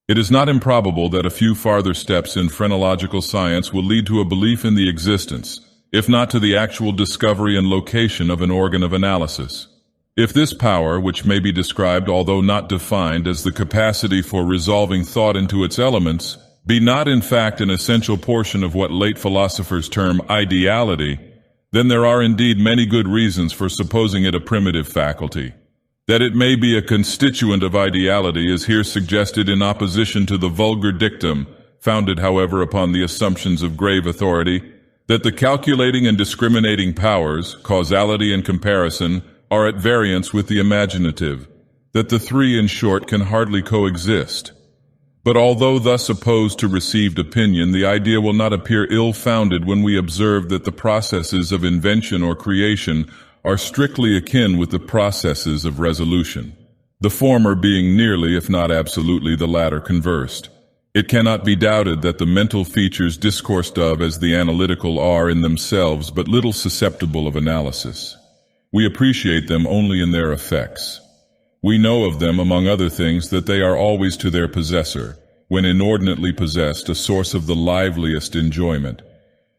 It is not improbable that a few farther steps in phrenological science will lead to a belief in the existence, if not to the actual discovery and location of an organ of analysis. If this power, which may be described although not defined as the capacity for resolving thought into its elements, be not in fact an essential portion of what late philosophers term ideality, then there are indeed many good reasons for supposing it a primitive faculty. That it may be a constituent of ideality is here suggested in opposition to the vulgar dictum, founded however upon the assumptions of grave authority, that the calculating and discriminating powers, causality and comparison, are at variance with the imaginative, that the three, in short, can hardly coexist. But although thus opposed to received opinion, the idea will not appear ill-founded when we observe that the processes of invention or creation are strictly akin with the processes of resolution, the former being nearly, if not absolutely, the latter conversed. It cannot be doubted that the mental features discoursed of as the analytical are in themselves but little susceptible of analysis. We appreciate them only in their effects. We know of them, among other things, that they are always to their possessor, when inordinately possessed, a source of the liveliest enjoyment.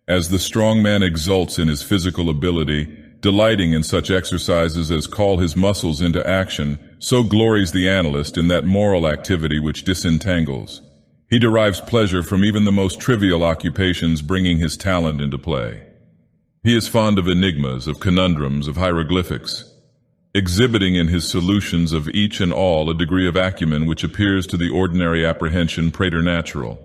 As the strong man exults in his physical ability, delighting in such exercises as call his muscles into action, so glories the analyst in that moral activity which disentangles. He derives pleasure from even the most trivial occupations, bringing his talent into play. He is fond of enigmas, of conundrums, of hieroglyphics, exhibiting in his solutions of each and all a degree of acumen which appears to the ordinary apprehension preternatural.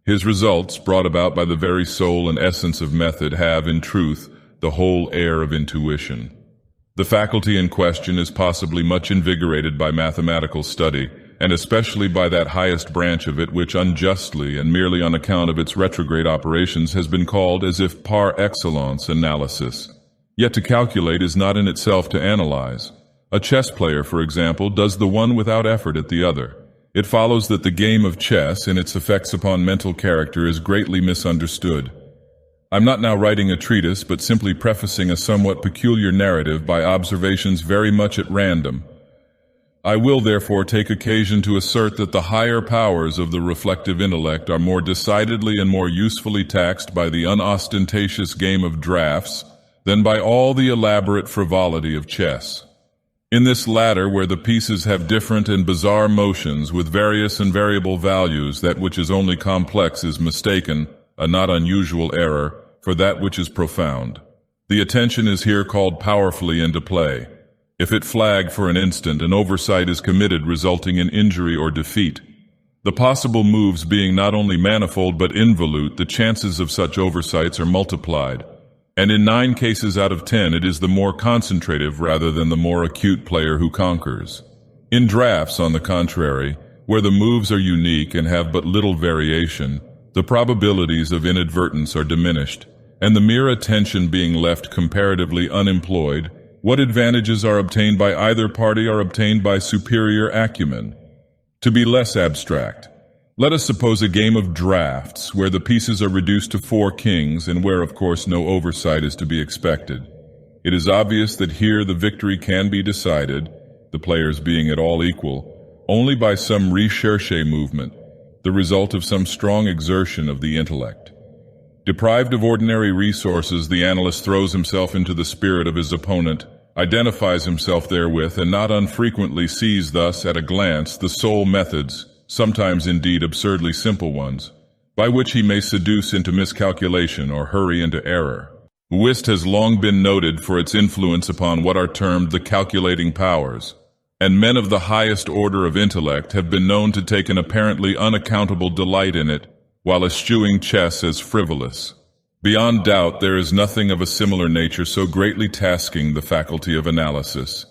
His results, brought about by the very soul and essence of method, have, in truth, the whole air of intuition. The faculty in question is possibly much invigorated by mathematical study, and especially by that highest branch of it which unjustly and merely on account of its retrograde operations has been called as if par excellence analysis. Yet to calculate is not in itself to analyze. A chess player, for example, does the one without effort at the other. It follows that the game of chess in its effects upon mental character is greatly misunderstood. I'm not now writing a treatise, but simply prefacing a somewhat peculiar narrative by observations very much at random. I will therefore take occasion to assert that the higher powers of the reflective intellect are more decidedly and more usefully taxed by the unostentatious game of draughts than by all the elaborate frivolity of chess. In this latter, where the pieces have different and bizarre motions with various and variable values, that which is only complex is mistaken, a not unusual error, for that which is profound. The attention is here called powerfully into play. If it flag for an instant, an oversight is committed resulting in injury or defeat. The possible moves being not only manifold but involute, the chances of such oversights are multiplied. And in 9 cases out of 10 it is the more concentrative rather than the more acute player who conquers. In drafts, on the contrary, where the moves are unique and have but little variation, the probabilities of inadvertence are diminished, and the mere attention being left comparatively unemployed, what advantages are obtained by either party are obtained by superior acumen. To be less abstract, let us suppose a game of draughts where the pieces are reduced to 4 kings and where, of course, no oversight is to be expected. It is obvious that here the victory can be decided, the players being at all equal, only by some recherche movement, the result of some strong exertion of the intellect. Deprived of ordinary resources, the analyst throws himself into the spirit of his opponent, identifies himself therewith, and not unfrequently sees thus, at a glance, the sole methods, sometimes indeed absurdly simple ones, by which he may seduce into miscalculation or hurry into error. Whist has long been noted for its influence upon what are termed the calculating powers, and men of the highest order of intellect have been known to take an apparently unaccountable delight in it, while eschewing chess as frivolous. Beyond doubt, there is nothing of a similar nature so greatly tasking the faculty of analysis.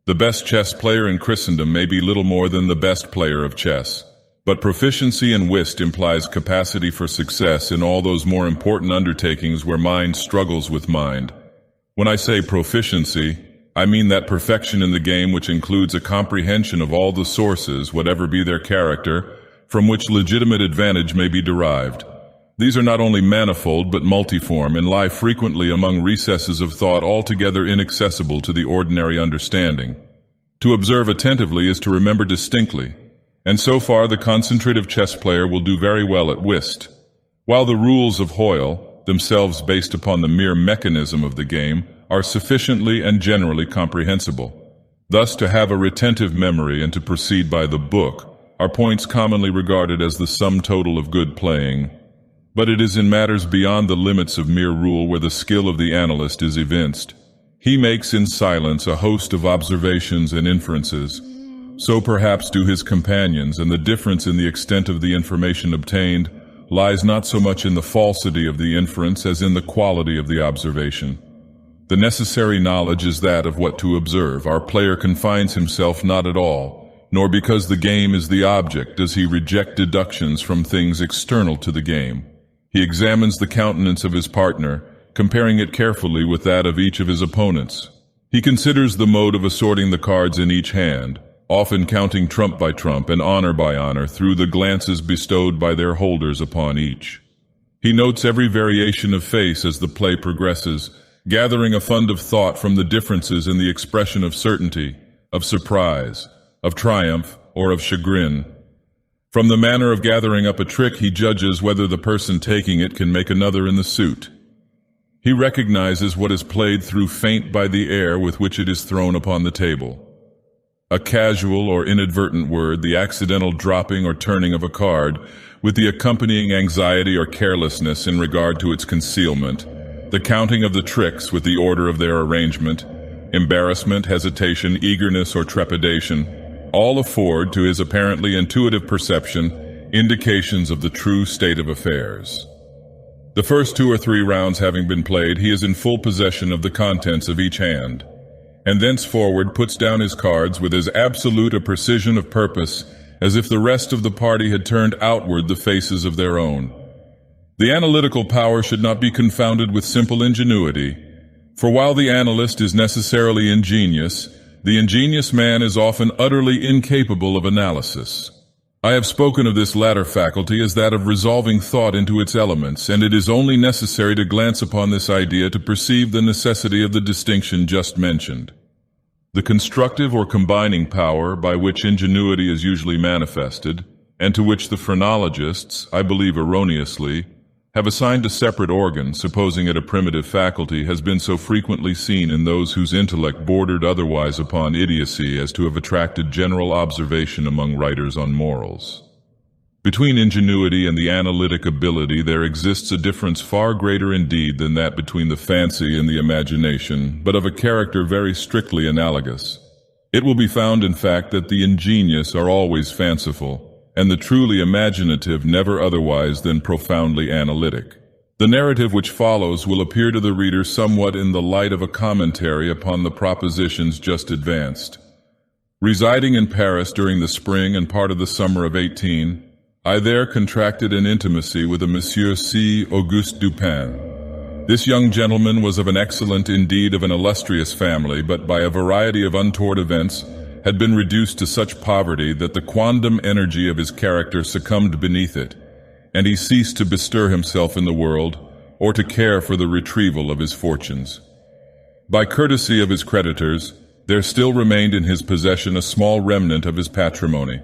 The best chess player in Christendom may be little more than the best player of chess, but proficiency in whist implies capacity for success in all those more important undertakings where mind struggles with mind. When I say proficiency, I mean that perfection in the game which includes a comprehension of all the sources, whatever be their character, from which legitimate advantage may be derived. These are not only manifold but multiform, and lie frequently among recesses of thought altogether inaccessible to the ordinary understanding. To observe attentively is to remember distinctly. and so far the concentrative chess player will do very well at whist. While the rules of Hoyle, themselves based upon the mere mechanism of the game, are sufficiently and generally comprehensible. Thus, to have a retentive memory and to proceed by the book are points commonly regarded as the sum total of good playing. But it is in matters beyond the limits of mere rule where the skill of the analyst is evinced. He makes in silence a host of observations and inferences. So perhaps do his companions, and the difference in the extent of the information obtained lies not so much in the falsity of the inference as in the quality of the observation. The necessary knowledge is that of what to observe. Our player confines himself not at all, nor because the game is the object does he reject deductions from things external to the game. He examines the countenance of his partner, comparing it carefully with that of each of his opponents. He considers the mode of assorting the cards in each hand, often counting trump by trump and honor by honor through the glances bestowed by their holders upon each. He notes every variation of face as the play progresses, gathering a fund of thought from the differences in the expression of certainty, of surprise, of triumph, or of chagrin. From the manner of gathering up a trick, he judges whether the person taking it can make another in the suit. He recognizes what is played through feint by the air with which it is thrown upon the table. A casual or inadvertent word, the accidental dropping or turning of a card, with the accompanying anxiety or carelessness in regard to its concealment, the counting of the tricks with the order of their arrangement, embarrassment, hesitation, eagerness, or trepidation, all afford to his apparently intuitive perception indications of the true state of affairs. The first 2 or 3 rounds having been played, he is in full possession of the contents of each hand, and thenceforward puts down his cards with as absolute a precision of purpose as if the rest of the party had turned outward the faces of their own. The analytical power should not be confounded with simple ingenuity, for while the analyst is necessarily ingenious, the ingenious man is often utterly incapable of analysis. I have spoken of this latter faculty as that of resolving thought into its elements, and it is only necessary to glance upon this idea to perceive the necessity of the distinction just mentioned. The constructive or combining power by which ingenuity is usually manifested, and to which the phrenologists, I believe erroneously, have assigned a separate organ, supposing it a primitive faculty, has been so frequently seen in those whose intellect bordered otherwise upon idiocy as to have attracted general observation among writers on morals. Between ingenuity and the analytic ability there exists a difference far greater indeed than that between the fancy and the imagination, but of a character very strictly analogous. It will be found, in fact, that the ingenious are always fanciful, and the truly imaginative never otherwise than profoundly analytic. The narrative which follows will appear to the reader somewhat in the light of a commentary upon the propositions just advanced. Residing in Paris during the spring and part of the summer of 18, I there contracted an intimacy with a Monsieur C. Auguste Dupin. This young gentleman was of an excellent, indeed of an illustrious family, but by a variety of untoward events had been reduced to such poverty that the quondam energy of his character succumbed beneath it, and he ceased to bestir himself in the world, or to care for the retrieval of his fortunes. By courtesy of his creditors, there still remained in his possession a small remnant of his patrimony,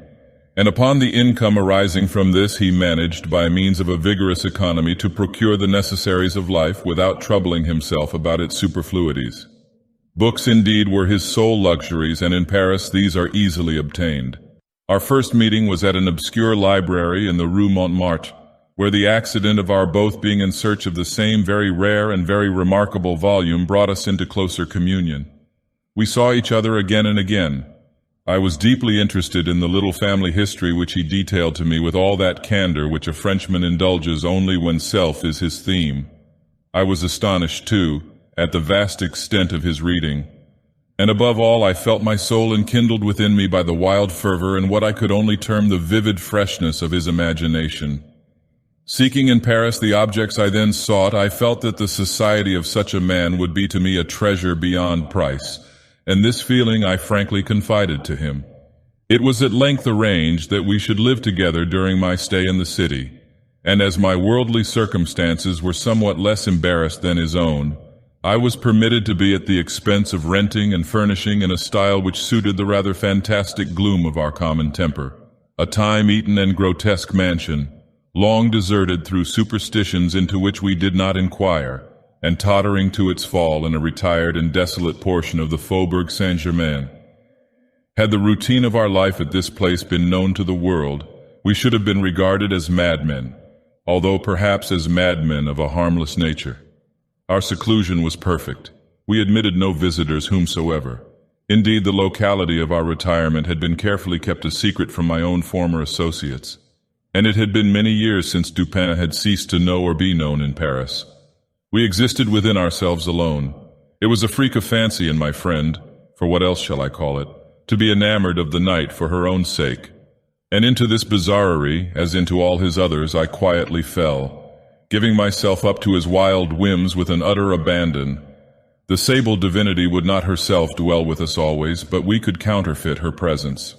and upon the income arising from this he managed, by means of a vigorous economy, to procure the necessaries of life without troubling himself about its superfluities. Books indeed were his sole luxuries, and in Paris these are easily obtained. Our first meeting was at an obscure library in the Rue Montmartre, where the accident of our both being in search of the same very rare and very remarkable volume brought us into closer communion. We saw each other again and again. I was deeply interested in the little family history which he detailed to me with all that candor which a Frenchman indulges only when self is his theme. I was astonished, too, at the vast extent of his reading, and above all I felt my soul enkindled within me by the wild fervor and what I could only term the vivid freshness of his imagination. Seeking in Paris the objects I then sought, I felt that the society of such a man would be to me a treasure beyond price, and this feeling I frankly confided to him. It was at length arranged that we should live together during my stay in the city, and as my worldly circumstances were somewhat less embarrassed than his own, I was permitted to be at the expense of renting and furnishing in a style which suited the rather fantastic gloom of our common temper. a time-eaten and grotesque mansion, long deserted through superstitions into which we did not inquire, and tottering to its fall in a retired and desolate portion of the Faubourg Saint-Germain. Had the routine of our life at this place been known to the world, we should have been regarded as madmen, although perhaps as madmen of a harmless nature. Our seclusion was perfect. We admitted no visitors whomsoever. Indeed, the locality of our retirement had been carefully kept a secret from my own former associates, and it had been many years since Dupin had ceased to know or be known in Paris. We existed within ourselves alone. It was a freak of fancy in my friend, for what else shall I call it, to be enamored of the night for her own sake. And into this bizarrerie, as into all his others, I quietly fell, giving myself up to his wild whims with an utter abandon. The sable divinity would not herself dwell with us always, but we could counterfeit her presence.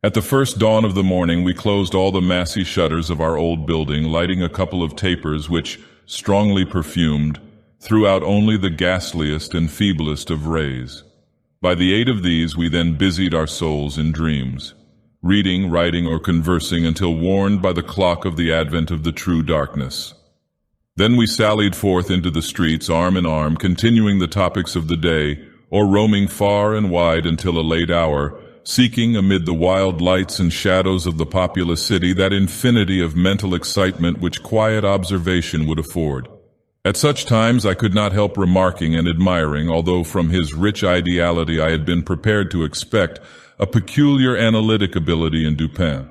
At the first dawn of the morning we closed all the massy shutters of our old building, lighting a couple of tapers which, strongly perfumed, threw out only the ghastliest and feeblest of rays. By the aid of these we then busied our souls in dreams, reading, writing, or conversing until warned by the clock of the advent of the true darkness. Then we sallied forth into the streets arm in arm, continuing the topics of the day, or roaming far and wide until a late hour, seeking amid the wild lights and shadows of the populous city that infinity of mental excitement which quiet observation would afford. At such times I could not help remarking and admiring, although from his rich ideality I had been prepared to expect, a peculiar analytic ability in Dupin.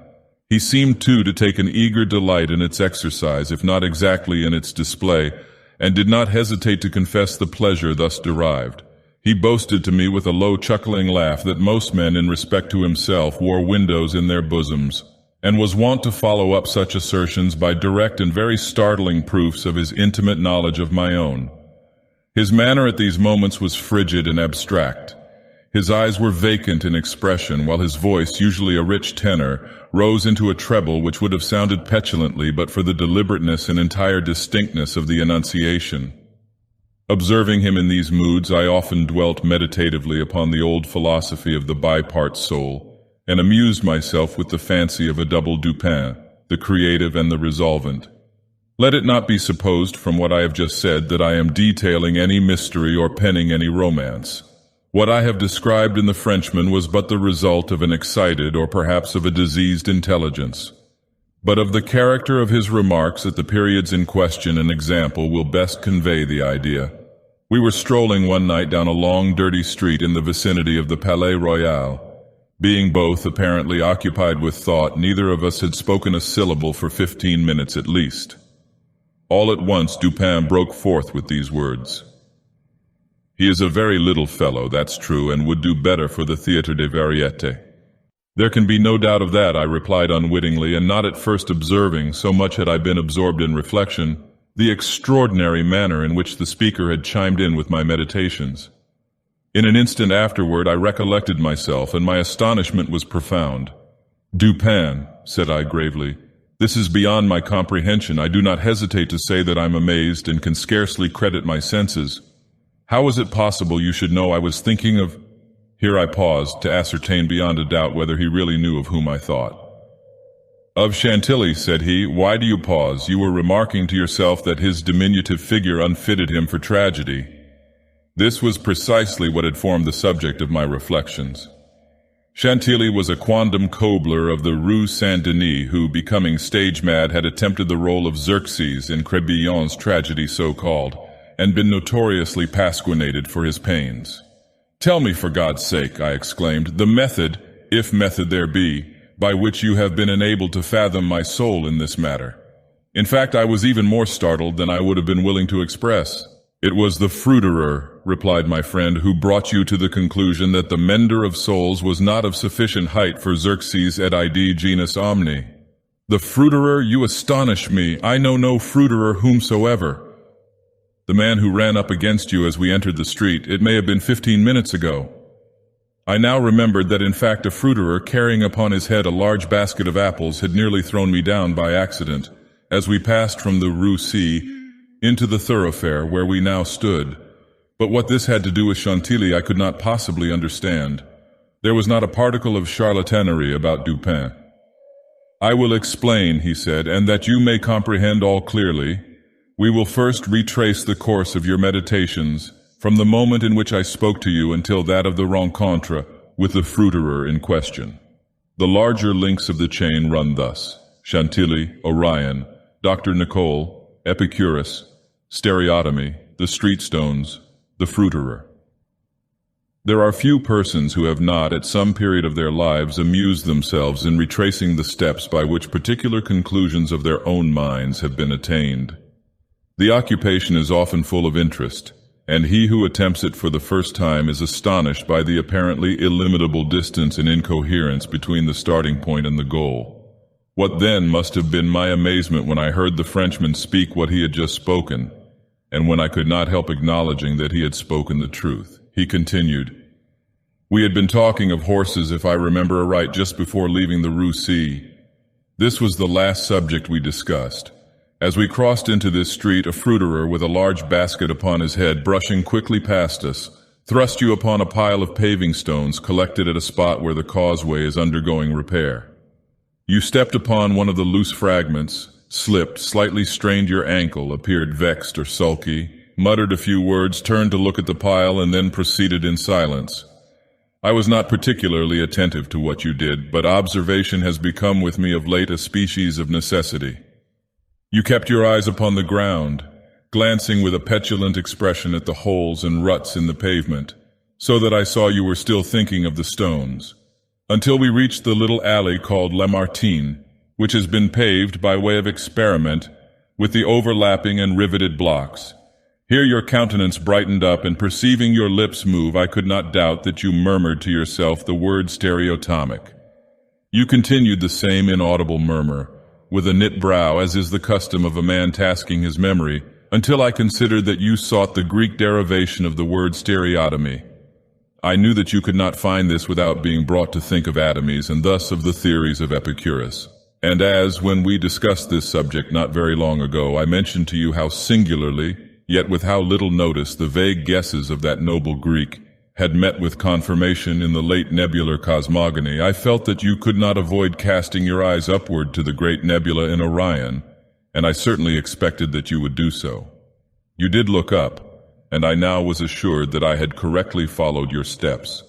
He seemed too to take an eager delight in its exercise, if not exactly in its display, and did not hesitate to confess the pleasure thus derived. He boasted to me with a low chuckling laugh that most men in respect to himself wore windows in their bosoms, and was wont to follow up such assertions by direct and very startling proofs of his intimate knowledge of my own. His manner at these moments was frigid and abstract. His eyes were vacant in expression, while his voice, usually a rich tenor, rose into a treble which would have sounded petulantly but for the deliberateness and entire distinctness of the enunciation. Observing him in these moods, I often dwelt meditatively upon the old philosophy of the bipart soul, and amused myself with the fancy of a double Dupin, the creative and the resolvent. Let it not be supposed from what I have just said that I am detailing any mystery or penning any romance. What I have described in the Frenchman was but the result of an excited or perhaps of a diseased intelligence. But of the character of his remarks at the periods in question an example will best convey the idea. We were strolling one night down a long, dirty street in the vicinity of the Palais Royal. Being both apparently occupied with thought, neither of us had spoken a syllable for 15 minutes at least. All at once Dupin broke forth with these words. "He is a very little fellow, that's true, and would do better for the Théâtre des Variétés." "There can be no doubt of that," I replied unwittingly, and not at first observing, so much had I been absorbed in reflection, the extraordinary manner in which the speaker had chimed in with my meditations. In an instant afterward I recollected myself, and my astonishment was profound. "Dupin," said I gravely, "this is beyond my comprehension. I do not hesitate to say that I am amazed and can scarcely credit my senses. How is it possible you should know I was thinking of—" Here I paused to ascertain beyond a doubt whether he really knew of whom I thought. "Of Chantilly," said he. "Why do you pause? You were remarking to yourself that his diminutive figure unfitted him for tragedy." This was precisely what had formed the subject of my reflections. Chantilly was a quondam cobbler of the Rue Saint-Denis who, becoming stage-mad, had attempted the role of Xerxes in Crébillon's tragedy so-called, and been notoriously pasquinated for his pains. "Tell me, for God's sake," I exclaimed, "the method, if method there be, by which you have been enabled to fathom my soul in this matter." In fact, I was even more startled than I would have been willing to express. "It was the fruiterer," replied my friend, "who brought you to the conclusion that the mender of souls was not of sufficient height for Xerxes et id genus omni." "The fruiterer? You astonish me. I know no fruiterer whomsoever." "The man who ran up against you as we entered the street. It may have been 15 minutes ago." I now remembered that in fact a fruiterer carrying upon his head a large basket of apples had nearly thrown me down by accident, as we passed from the Rue C into the thoroughfare where we now stood. But what this had to do with Chantilly I could not possibly understand. There was not a particle of charlatanerie about Dupin. "I will explain," he said, "and that you may comprehend all clearly, we will first retrace the course of your meditations from the moment in which I spoke to you until that of the rencontre with the fruiterer in question. The larger links of the chain run thus: Chantilly, Orion, Dr. Nicole, Epicurus, stereotomy, the street stones, the fruiterer. There are few persons who have not, at some period of their lives, amused themselves in retracing the steps by which particular conclusions of their own minds have been attained. The occupation is often full of interest, and he who attempts it for the first time is astonished by the apparently illimitable distance and incoherence between the starting point and the goal. What then must have been my amazement when I heard the Frenchman speak what he had just spoken, and when I could not help acknowledging that he had spoken the truth. He continued, "We had been talking of horses, if I remember aright, just before leaving the Rue C. This was the last subject we discussed. As we crossed into this street, a fruiterer with a large basket upon his head, brushing quickly past us, thrust you upon a pile of paving stones collected at a spot where the causeway is undergoing repair. You stepped upon one of the loose fragments, slipped, slightly strained your ankle, appeared vexed or sulky, muttered a few words, turned to look at the pile, and then proceeded in silence. I was not particularly attentive to what you did, but observation has become with me of late a species of necessity. You kept your eyes upon the ground, glancing with a petulant expression at the holes and ruts in the pavement, so that I saw you were still thinking of the stones, until we reached the little alley called Lamartine, which has been paved by way of experiment with the overlapping and riveted blocks. Here your countenance brightened up, and perceiving your lips move, I could not doubt that you murmured to yourself the word stereotomic. You continued the same inaudible murmur, with a knit brow, as is the custom of a man tasking his memory, until I considered that you sought the Greek derivation of the word stereotomy. I knew that you could not find this without being brought to think of atomies, and thus of the theories of Epicurus. And as, when we discussed this subject not very long ago, I mentioned to you how singularly, yet with how little notice, the vague guesses of that noble Greek had met with confirmation in the late nebular cosmogony, I felt that you could not avoid casting your eyes upward to the great nebula in Orion, and I certainly expected that you would do so. You did look up, and I now was assured that I had correctly followed your steps.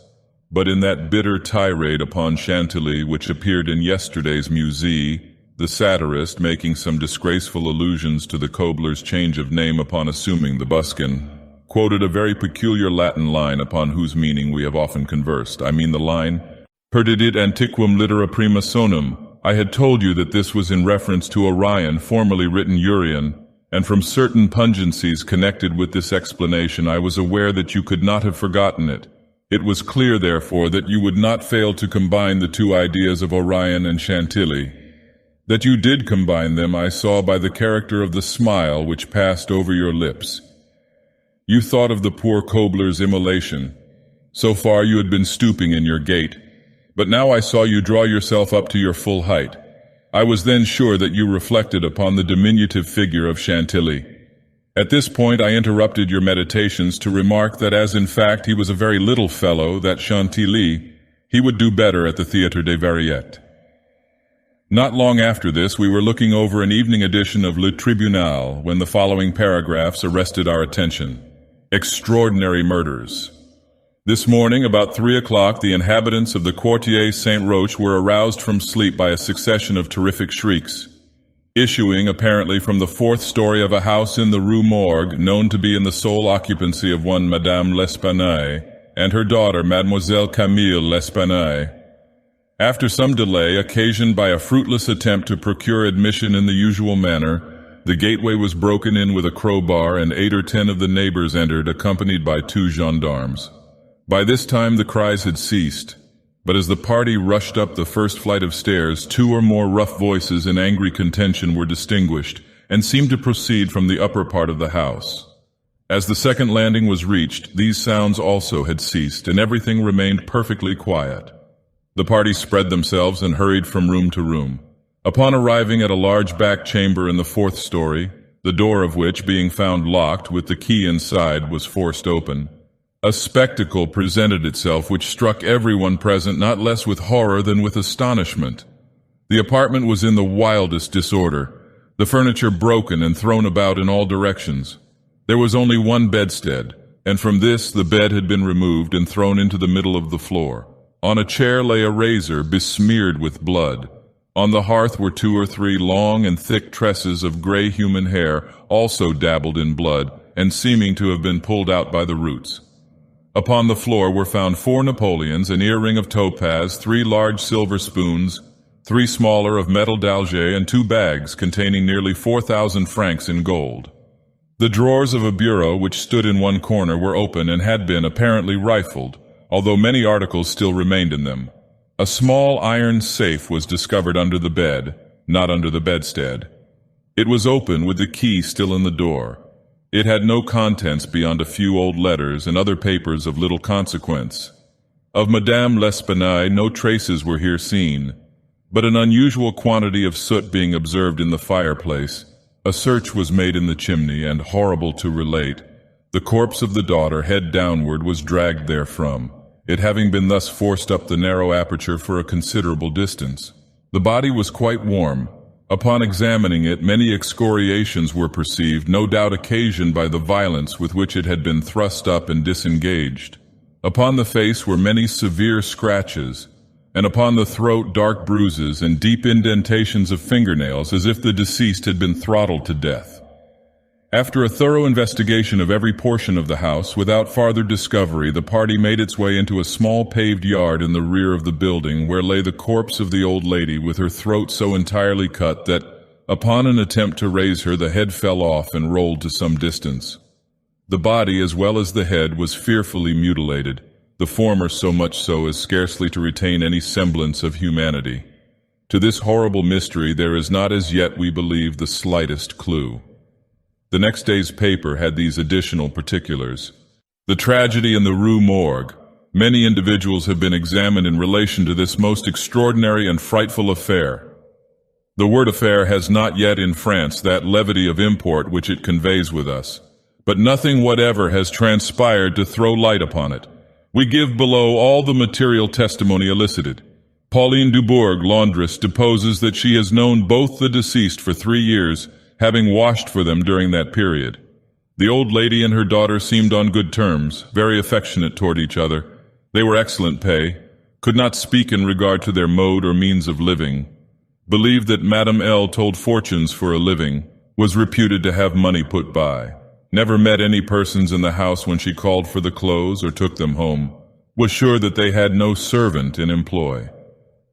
But in that bitter tirade upon Chantilly which appeared in yesterday's Musée, the satirist, making some disgraceful allusions to the cobbler's change of name upon assuming the buskin, quoted a very peculiar Latin line upon whose meaning we have often conversed. I mean the line, "Perdidit antiquum litera prima sonum." I had told you that this was in reference to Orion, formerly written Urian, and from certain pungencies connected with this explanation I was aware that you could not have forgotten it. It was clear, therefore, that you would not fail to combine the two ideas of Orion and Chantilly. That you did combine them I saw by the character of the smile which passed over your lips. You thought of the poor cobbler's immolation. So far you had been stooping in your gait, but now I saw you draw yourself up to your full height. I was then sure that you reflected upon the diminutive figure of Chantilly. At this point I interrupted your meditations to remark that as in fact he was a very little fellow, that Chantilly, he would do better at the Théâtre des Variétés. Not long after this we were looking over an evening edition of Le Tribunal when the following paragraphs arrested our attention. Extraordinary murders. This morning, about 3 o'clock, the inhabitants of the Quartier Saint-Roch were aroused from sleep by a succession of terrific shrieks, issuing apparently from the 4th story of a house in the Rue Morgue, known to be in the sole occupancy of one Madame L'Espanaye and her daughter, Mademoiselle Camille L'Espanaye. After some delay, occasioned by a fruitless attempt to procure admission in the usual manner, the gateway was broken in with a crowbar, and 8 or 10 of the neighbors entered, accompanied by 2 gendarmes. By this time the cries had ceased, but as the party rushed up the first flight of stairs, 2 or more rough voices in angry contention were distinguished, and seemed to proceed from the upper part of the house. As the second landing was reached, these sounds also had ceased, and everything remained perfectly quiet. The party spread themselves and hurried from room to room. Upon arriving at a large back chamber in the 4th story, the door of which, being found locked with the key inside, was forced open, A spectacle presented itself which struck everyone present not less with horror than with astonishment. The apartment was in the wildest disorder, the furniture broken and thrown about in all directions. There was only one bedstead, and from this the bed had been removed and thrown into the middle of the floor. On a chair lay a razor besmeared with blood. On the hearth were 2 or 3 long and thick tresses of gray human hair, also dabbled in blood, and seeming to have been pulled out by the roots. Upon the floor were found 4 Napoleons, an earring of topaz, 3 large silver spoons, 3 smaller of metal d'Alger, and 2 bags containing nearly 4,000 francs in gold. The drawers of a bureau which stood in one corner were open and had been apparently rifled, although many articles still remained in them. A small iron safe was discovered under the bed, not under the bedstead. It was open with the key still in the door. It had no contents beyond a few old letters and other papers of little consequence. Of Madame L'Espanaye no traces were here seen, but an unusual quantity of soot being observed in the fireplace, a search was made in the chimney, and, horrible to relate, the corpse of the daughter, head downward, was dragged therefrom, it having been thus forced up the narrow aperture for a considerable distance. The body was quite warm. Upon examining it, many excoriations were perceived, no doubt occasioned by the violence with which it had been thrust up and disengaged. Upon the face were many severe scratches, and upon the throat dark bruises and deep indentations of fingernails, as if the deceased had been throttled to death. After a thorough investigation of every portion of the house, without farther discovery, the party made its way into a small paved yard in the rear of the building, where lay the corpse of the old lady, with her throat so entirely cut that, upon an attempt to raise her, the head fell off and rolled to some distance. The body, as well as the head, was fearfully mutilated, the former so much so as scarcely to retain any semblance of humanity. To this horrible mystery there is not as yet, we believe, the slightest clue. The next day's paper had these additional particulars. The tragedy in the Rue Morgue. Many individuals have been examined in relation to this most extraordinary and frightful affair. The word affair has not yet in France that levity of import which it conveys with us, but nothing whatever has transpired to throw light upon it. We give below all the material testimony elicited. Pauline Dubourg, laundress, deposes that she has known both the deceased for 3 years, having washed for them during that period. The old lady and her daughter seemed on good terms, very affectionate toward each other. They were excellent pay, could not speak in regard to their mode or means of living, believed that Madame L. told fortunes for a living, was reputed to have money put by, never met any persons in the house when she called for the clothes or took them home, was sure that they had no servant in employ.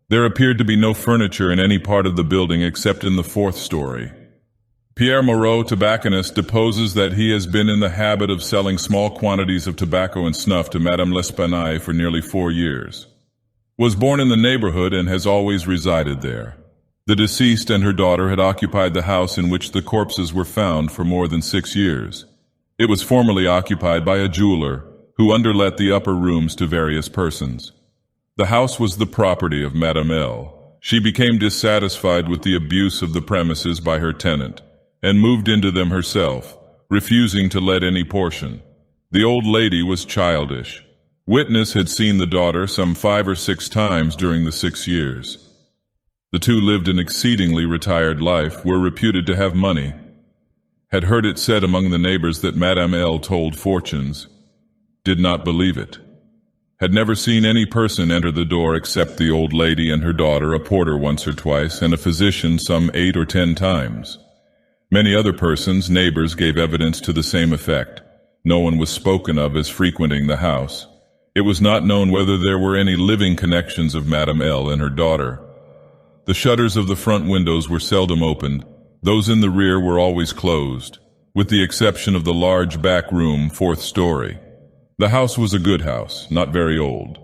There appeared to be no furniture in any part of the building except in the 4th story. Pierre Moreau, tobacconist, deposes that he has been in the habit of selling small quantities of tobacco and snuff to Madame L'Espanaye for nearly 4 years. Was born in the neighborhood and has always resided there. The deceased and her daughter had occupied the house in which the corpses were found for more than 6 years. It was formerly occupied by a jeweler, who underlet the upper rooms to various persons. The house was the property of Madame L. She became dissatisfied with the abuse of the premises by her tenant, and moved into them herself, refusing to let any portion. The old lady was childish. Witness had seen the daughter some 5 or 6 times during the 6 years. The two lived an exceedingly retired life, were reputed to have money, had heard it said among the neighbors that Madame L. told fortunes, did not believe it, had never seen any person enter the door except the old lady and her daughter, a porter once or twice, and a physician some 8 or 10 times. Many other persons, neighbors, gave evidence to the same effect. No one was spoken of as frequenting the house. It was not known whether there were any living connections of Madame L. and her daughter. The shutters of the front windows were seldom opened. Those in the rear were always closed, with the exception of the large back room, 4th story. The house was a good house, not very old.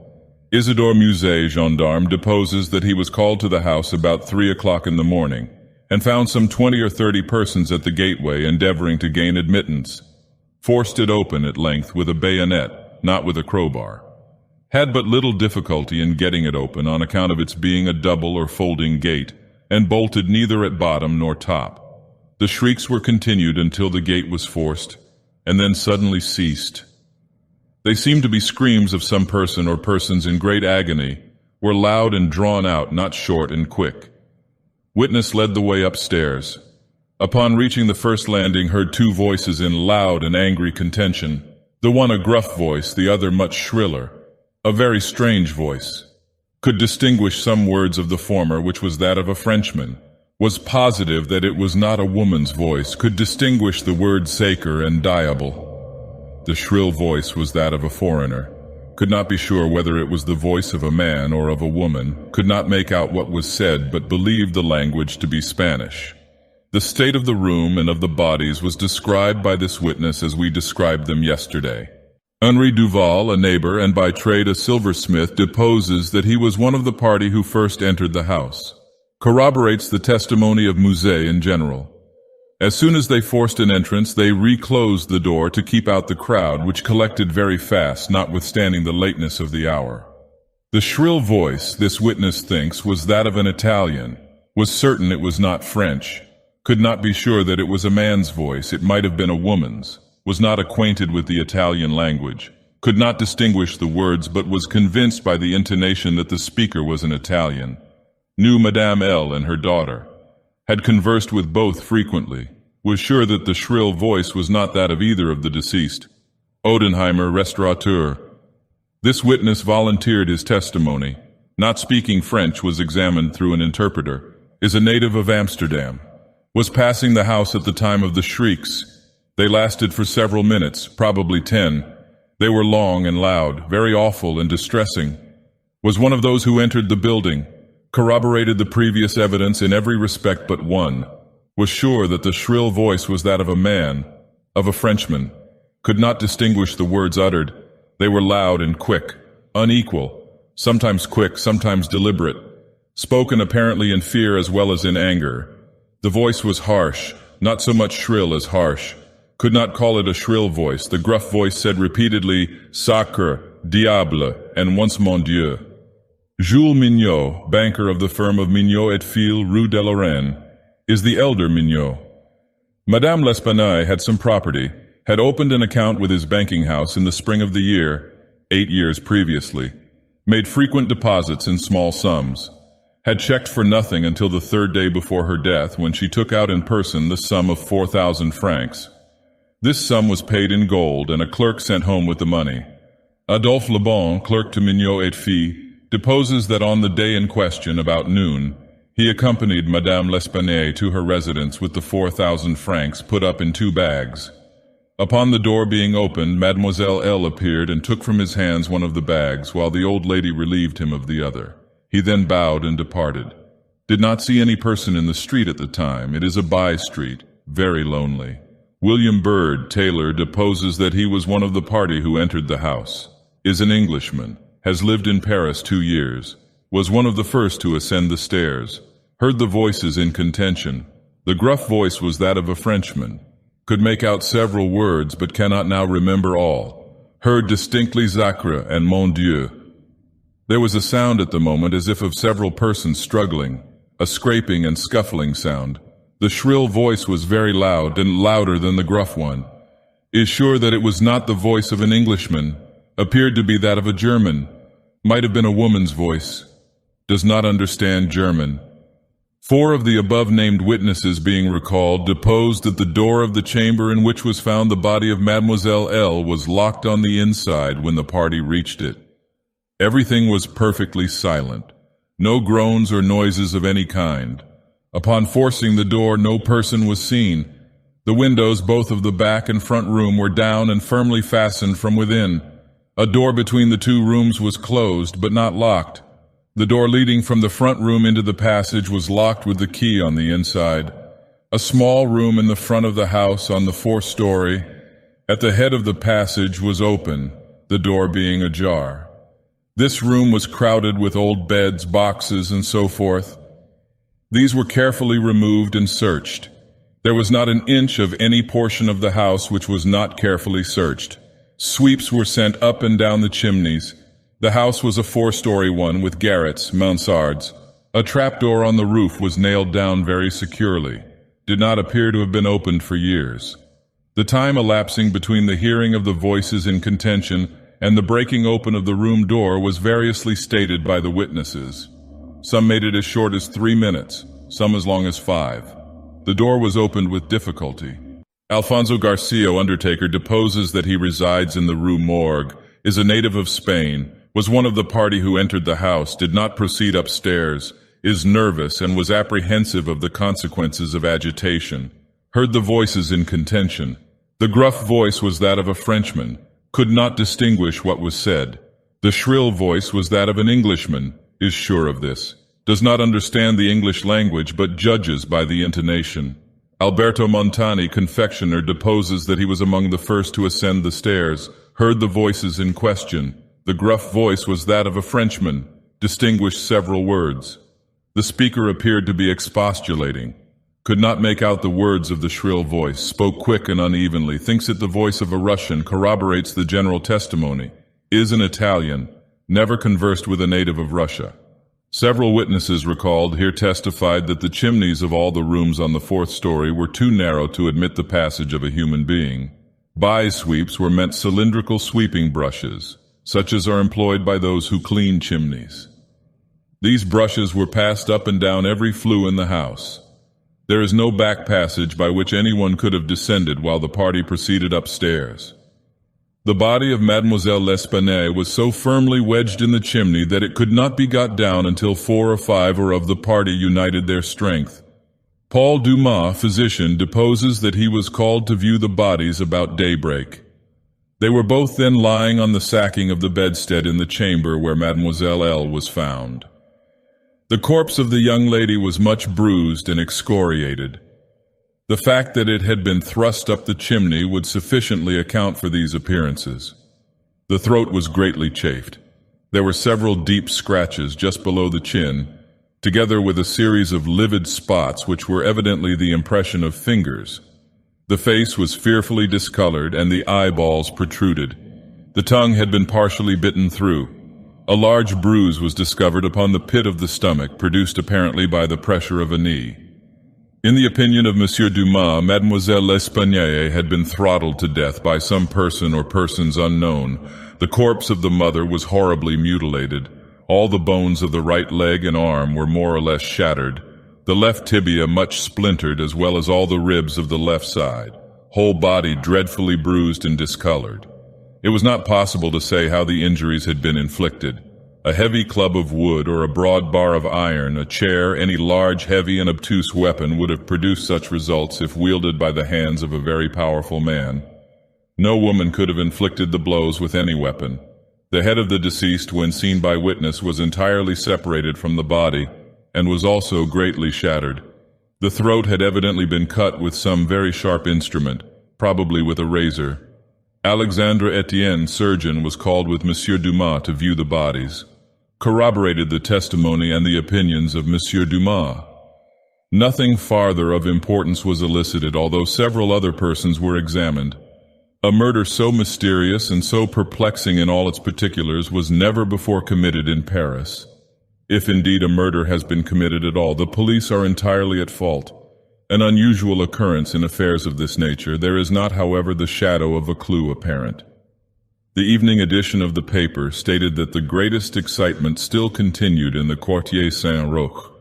Isidore Musset, gendarme, deposes that he was called to the house about 3 o'clock in the morning, and found some 20 or 30 persons at the gateway endeavoring to gain admittance. Forced it open at length with a bayonet, not with a crowbar. Had but little difficulty in getting it open on account of its being a double or folding gate, and bolted neither at bottom nor top. The shrieks were continued until the gate was forced, and then suddenly ceased. They seemed to be screams of some person or persons in great agony, were loud and drawn out, not short and quick. Witness led the way upstairs. Upon reaching the first landing, heard two voices in loud and angry contention. The one a gruff voice, the other much shriller. A very strange voice. Could distinguish some words of the former, which was that of a Frenchman. Was positive that it was not a woman's voice. Could distinguish the words sacre and diable. The shrill voice was that of a foreigner. Could not be sure whether it was the voice of a man or of a woman. Could not make out what was said, but believed the language to be Spanish. The state of the room and of the bodies was described by this witness as we described them yesterday. Henri Duval, a neighbor and by trade a silversmith, deposes that he was one of the party who first entered the house. Corroborates the testimony of Musée in general. As soon as they forced an entrance, they reclosed the door to keep out the crowd, which collected very fast, notwithstanding the lateness of the hour. The shrill voice, this witness thinks, was that of an Italian. Was certain it was not French. Could not be sure that it was a man's voice. It might have been a woman's. Was not acquainted with the Italian language. Could not distinguish the words, but was convinced by the intonation that the speaker was an Italian. Knew Madame L. and her daughter. Had conversed with both frequently. Was sure that the shrill voice was not that of either of the deceased. Odenheimer, restaurateur. This witness volunteered his testimony. Not speaking French, was examined through an interpreter. Is a native of Amsterdam. Was passing the house at the time of the shrieks. They lasted for several minutes, probably 10. They were long and loud, very awful and distressing. Was one of those who entered the building. Corroborated the previous evidence in every respect but one. Was sure that the shrill voice was that of a man, of a Frenchman. Could not distinguish the words uttered. They were loud and quick, unequal, sometimes quick, sometimes deliberate. Spoken apparently in fear as well as in anger. The voice was harsh, not so much shrill as harsh. Could not call it a shrill voice. The gruff voice said repeatedly, Sacre, Diable, and once Mon Dieu. Jules Mignot, banker of the firm of Mignot et Fils, Rue de Lorraine, is the elder Mignot. Madame L'Espanaye had some property, had opened an account with his banking house in the spring of the year, 8 years previously, made frequent deposits in small sums, had checked for nothing until the third day before her death, when she took out in person the sum of 4,000 francs. This sum was paid in gold, and a clerk sent home with the money. Adolphe Lebon, clerk to Mignot et Fils, deposes that on the day in question, about noon, he accompanied Madame L'Espanaye to her residence with the 4,000 francs put up in 2 bags. Upon the door being opened, Mademoiselle L. appeared and took from his hands one of the bags, while the old lady relieved him of the other. He then bowed and departed. Did not see any person in the street at the time. It is a by-street, very lonely. William Bird, tailor, deposes that he was one of the party who entered the house. Is an Englishman. Has lived in Paris 2 years. Was one of the first to ascend the stairs. Heard the voices in contention. The gruff voice was that of a Frenchman. Could make out several words, but cannot now remember all. Heard distinctly Sacre and Mon Dieu. There was a sound at the moment as if of several persons struggling, a scraping and scuffling sound. The shrill voice was very loud and louder than the gruff one. Is sure that it was not the voice of an Englishman. Appeared to be that of a German. Might have been a woman's voice. Does not understand German. 4 of the above-named witnesses being recalled, deposed that the door of the chamber in which was found the body of Mademoiselle L. was locked on the inside when the party reached it. Everything was perfectly silent. No groans or noises of any kind. Upon forcing the door, no person was seen. The windows, both of the back and front room, were down and firmly fastened from within. A door between the 2 rooms was closed, but not locked. The door leading from the front room into the passage was locked with the key on the inside. A small room in the front of the house on the 4th story, at the head of the passage, was open, the door being ajar. This room was crowded with old beds, boxes, and so forth. These were carefully removed and searched. There was not an inch of any portion of the house which was not carefully searched. Sweeps were sent up and down the chimneys. The house was a 4-story one with garrets, mansards. A trapdoor on the roof was nailed down very securely. Did not appear to have been opened for years. The time elapsing between the hearing of the voices in contention and the breaking open of the room door was variously stated by the witnesses. Some made it as short as 3 minutes, some as long as 5. The door was opened with difficulty. Alfonso Garcia, undertaker, deposes that he resides in the Rue Morgue, is a native of Spain, was one of the party who entered the house, did not proceed upstairs, is nervous and was apprehensive of the consequences of agitation, heard the voices in contention. The gruff voice was that of a Frenchman, could not distinguish what was said. The shrill voice was that of an Englishman, is sure of this, does not understand the English language but judges by the intonation. Alberto Montani, confectioner, deposes that he was among the first to ascend the stairs, heard the voices in question. The gruff voice was that of a Frenchman, distinguished several words. The speaker appeared to be expostulating, could not make out the words of the shrill voice, spoke quick and unevenly, thinks it the voice of a Russian, corroborates the general testimony, is an Italian, never conversed with a native of Russia. Several witnesses recalled here testified that the chimneys of all the rooms on the 4th story were too narrow to admit the passage of a human being. By sweeps were meant cylindrical sweeping brushes, such as are employed by those who clean chimneys. These brushes were passed up and down every flue in the house. There is no back passage by which anyone could have descended while the party proceeded upstairs. The body of Mademoiselle L'Espanaye was so firmly wedged in the chimney that it could not be got down until 4 or 5 of the party united their strength. Paul Dumas, physician, deposes that he was called to view the bodies about daybreak. They were both then lying on the sacking of the bedstead in the chamber where Mademoiselle L. was found. The corpse of the young lady was much bruised and excoriated. The fact that it had been thrust up the chimney would sufficiently account for these appearances. The throat was greatly chafed. There were several deep scratches just below the chin, together with a series of livid spots which were evidently the impression of fingers. The face was fearfully discolored and the eyeballs protruded. The tongue had been partially bitten through. A large bruise was discovered upon the pit of the stomach, produced apparently by the pressure of a knee. In the opinion of Monsieur Dumas, Mademoiselle L'Espanaye had been throttled to death by some person or persons unknown. The corpse of the mother was horribly mutilated. All the bones of the right leg and arm were more or less shattered. The left tibia much splintered, as well as all the ribs of the left side. Whole body dreadfully bruised and discolored. It was not possible to say how the injuries had been inflicted. A heavy club of wood or a broad bar of iron, a chair, any large, heavy, and obtuse weapon would have produced such results if wielded by the hands of a very powerful man. No woman could have inflicted the blows with any weapon. The head of the deceased, when seen by witness, was entirely separated from the body and was also greatly shattered. The throat had evidently been cut with some very sharp instrument, probably with a razor. Alexandre Etienne, surgeon, was called with Monsieur Dumas to view the bodies, corroborated the testimony and the opinions of Monsieur Dumas. Nothing farther of importance was elicited, although several other persons were examined. A murder so mysterious and so perplexing in all its particulars was never before committed in Paris. If indeed a murder has been committed at all, the police are entirely at fault. An unusual occurrence in affairs of this nature. There is not, however, the shadow of a clue apparent. The evening edition of the paper stated that the greatest excitement still continued in the Quartier Saint-Roch,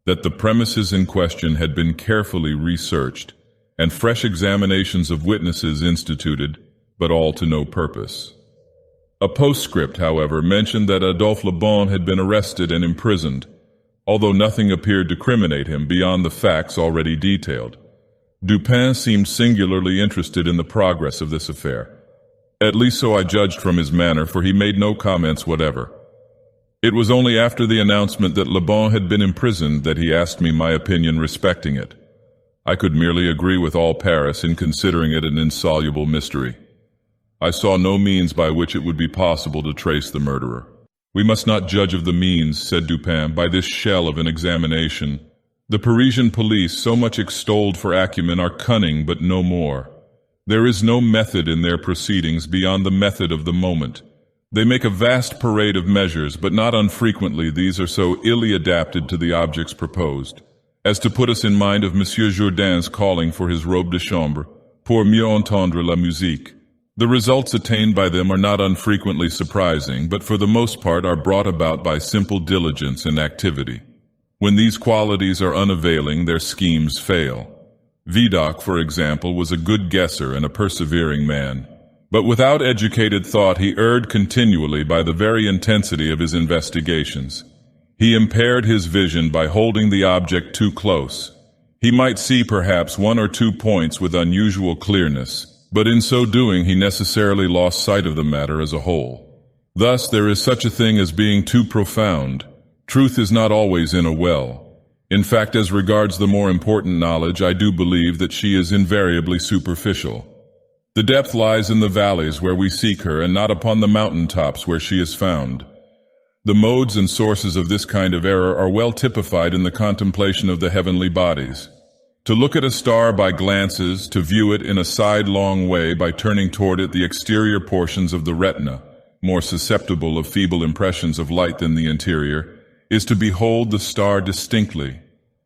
that the premises in question had been carefully researched, and fresh examinations of witnesses instituted, but all to no purpose. A postscript, however, mentioned that Adolphe Le Bon had been arrested and imprisoned, although nothing appeared to criminate him beyond the facts already detailed. Dupin seemed singularly interested in the progress of this affair. At least so I judged from his manner, for he made no comments whatever. It was only after the announcement that Le Bon had been imprisoned that he asked me my opinion respecting it. I could merely agree with all Paris in considering it an insoluble mystery. I saw no means by which it would be possible to trace the murderer. "We must not judge of the means," said Dupin, "by this shell of an examination. The Parisian police, so much extolled for acumen, are cunning but no more. There is no method in their proceedings beyond the method of the moment. They make a vast parade of measures, but not unfrequently these are so illy adapted to the objects proposed, as to put us in mind of Monsieur Jourdain's calling for his robe de chambre, pour mieux entendre la musique. The results attained by them are not unfrequently surprising, but for the most part are brought about by simple diligence and activity. When these qualities are unavailing, their schemes fail. Vidocq, for example, was a good guesser and a persevering man. But without educated thought, he erred continually by the very intensity of his investigations. He impaired his vision by holding the object too close. He might see perhaps 1 or 2 points with unusual clearness, but in so doing he necessarily lost sight of the matter as a whole. Thus, there is such a thing as being too profound. Truth is not always in a well. In fact, as regards the more important knowledge, I do believe that she is invariably superficial. The depth lies in the valleys where we seek her, and not upon the mountain tops where she is found. The modes and sources of this kind of error are well typified in the contemplation of the heavenly bodies. To look at a star by glances, to view it in a sidelong way by turning toward it the exterior portions of the retina, more susceptible of feeble impressions of light than the interior, is to behold the star distinctly,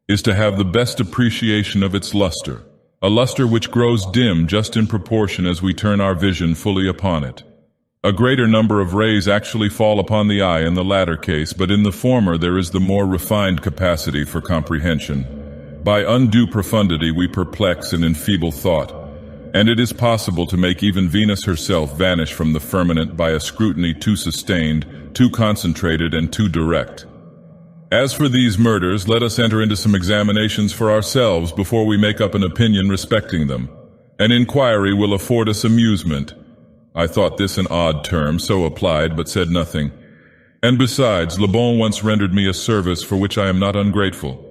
is to have the best appreciation of its luster, a luster which grows dim just in proportion as we turn our vision fully upon it. A greater number of rays actually fall upon the eye in the latter case, but in the former there is the more refined capacity for comprehension. By undue profundity we perplex and enfeeble thought, and it is possible to make even Venus herself vanish from the firmament by a scrutiny too sustained, too concentrated, and too direct. As for these murders, let us enter into some examinations for ourselves before we make up an opinion respecting them. An inquiry will afford us amusement. I thought this an odd term, so applied, but said nothing. And besides, Le Bon once rendered me a service for which I am not ungrateful.